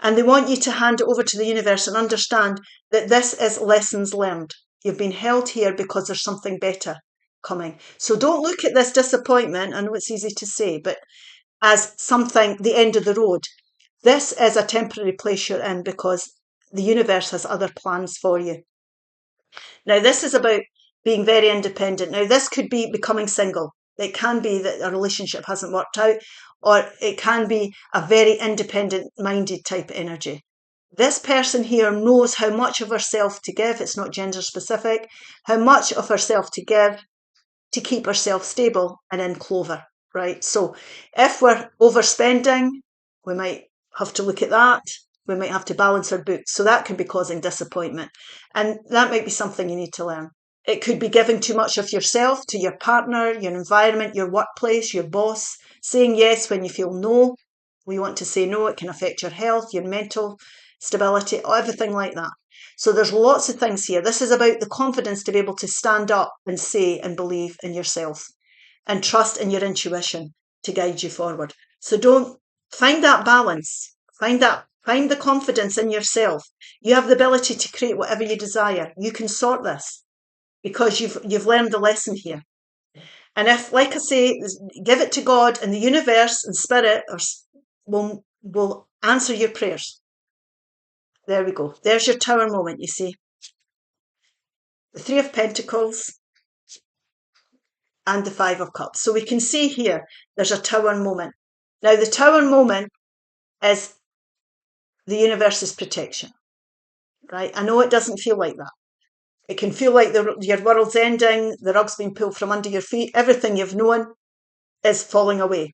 And they want you to hand it over to the universe and understand that this is lessons learned. You've been held here because there's something better coming. So don't look at this disappointment, I know it's easy to say, but as something, the end of the road. This is a temporary place you're in because the universe has other plans for you. Now, this is about being very independent. Now, this could be becoming single. It can be that a relationship hasn't worked out, or it can be a very independent-minded type energy. This person here knows how much of herself to give. It's not gender specific. How much of herself to give to keep herself stable and in clover, right? So if we're overspending, we might have to look at that. We might have to balance our books. So that can be causing disappointment. And that might be something you need to learn. It could be giving too much of yourself to your partner, your environment, your workplace, your boss, saying yes when you feel no. We want to say no. It can affect your health, your mental stability, everything like that. So there's lots of things here. This is about the confidence to be able to stand up and say and believe in yourself and trust in your intuition to guide you forward. So don't find that balance. Find the confidence in yourself. You have the ability to create whatever you desire. You can sort this because you've learned the lesson here. And if, like I say, give it to God, and the universe and spirit will answer your prayers. There we go. There's your Tower moment, you see. The Three of Pentacles and the Five of Cups. So we can see here there's a Tower moment. Now, the Tower moment is the universe's protection, right? I know it doesn't feel like that. It can feel like your world's ending, the rug's been pulled from under your feet, everything you've known is falling away.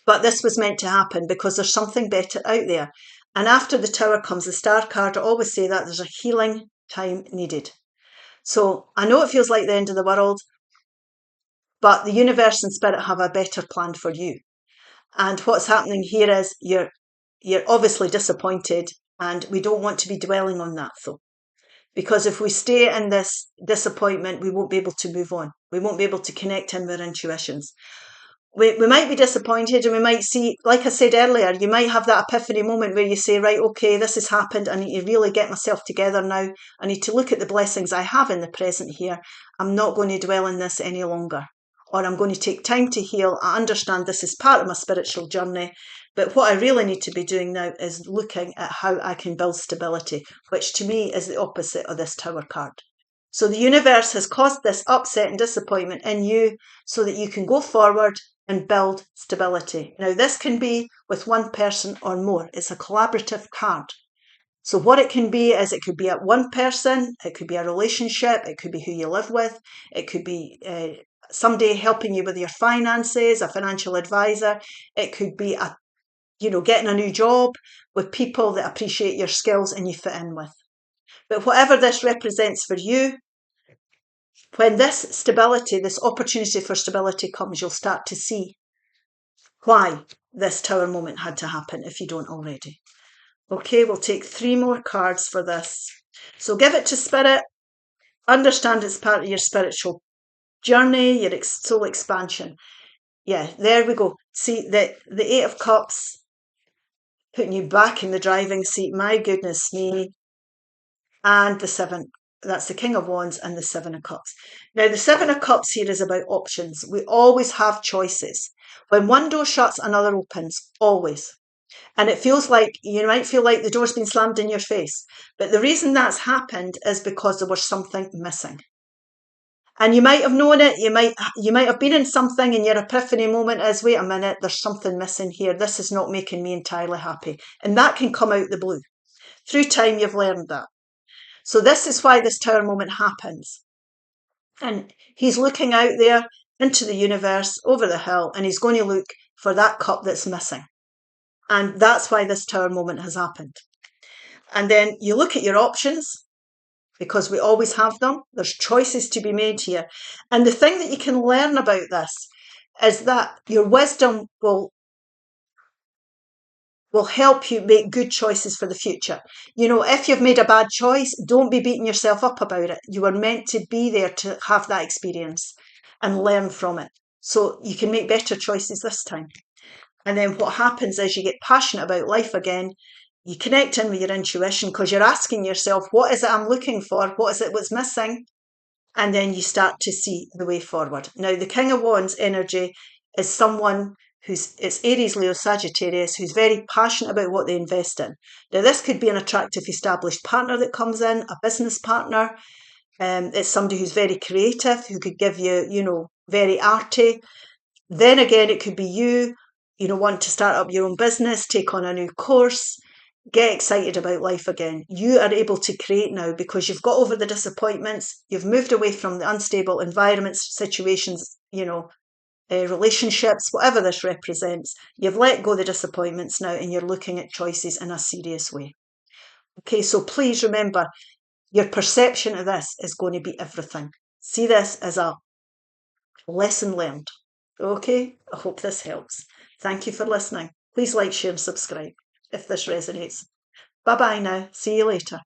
But this was meant to happen because there's something better out there. And after the Tower comes the Star card. I always say that there's a healing time needed. So I know it feels like the end of the world, but the universe and spirit have a better plan for you. And what's happening here is you're obviously disappointed, and we don't want to be dwelling on that though. Because if we stay in this disappointment, we won't be able to move on. We won't be able to connect in with our intuitions. We might be disappointed, and we might see, like I said earlier, you might have that epiphany moment where you say, right, okay, this has happened. I need to really get myself together now. I need to look at the blessings I have in the present here. I'm not going to dwell in this any longer. Or I'm going to take time to heal. I understand this is part of my spiritual journey. But what I really need to be doing now is looking at how I can build stability, which to me is the opposite of this Tower card. So the universe has caused this upset and disappointment in you so that you can go forward and build stability. Now, this can be with one person or more. It's a collaborative card. So what it can be is it could be at one person, it could be a relationship, it could be who you live with, it could be somebody helping you with your finances, a financial advisor, it could be getting a new job with people that appreciate your skills and you fit in with. But whatever this represents for you, when this stability, this opportunity for stability comes, you'll start to see why this Tower moment had to happen if you don't already. Okay, we'll take 3 more cards for this. So give it to Spirit. Understand it's part of your spiritual journey, your soul expansion. Yeah, there we go. See, the 8 of Cups, putting you back in the driving seat. My goodness me. And the 7. That's the King of Wands and the 7 of Cups. Now, the 7 of Cups here is about options. We always have choices. When one door shuts, another opens. Always. And it feels like, you might feel like the door's been slammed in your face. But the reason that's happened is because there was something missing. And you might have known it. You might have been in something, and your epiphany moment is, wait a minute, there's something missing here. This is not making me entirely happy. And that can come out the blue. Through time, you've learned that. So this is why this Tower moment happens. And he's looking out there into the universe, over the hill, and he's going to look for that cup that's missing. And that's why this Tower moment has happened. And then you look at your options, because we always have them. There's choices to be made here. And the thing that you can learn about this is that your wisdom will help you make good choices for the future. You know, if you've made a bad choice, don't be beating yourself up about it. You were meant to be there to have that experience and learn from it. So you can make better choices this time. And then what happens is you get passionate about life again. You connect in with your intuition because you're asking yourself, what is it I'm looking for? What is it what's missing? And then you start to see the way forward. Now, the King of Wands energy is someone it's Aries, Leo, Sagittarius, who's very passionate about what they invest in. Now, this could be an attractive, established partner that comes in, a business partner. It's somebody who's very creative, who could give you, very arty. Then again, it could be you, want to start up your own business, take on a new course, get excited about life again. You are able to create now because you've got over the disappointments. You've moved away from the unstable environments, situations, relationships, whatever this represents. You've let go of the disappointments now and you're looking at choices in a serious way. Okay, so please remember, your perception of this is going to be everything. See this as a lesson learned. Okay, I hope this helps. Thank you for listening. Please like, share and subscribe if this resonates. Bye-bye now. See you later.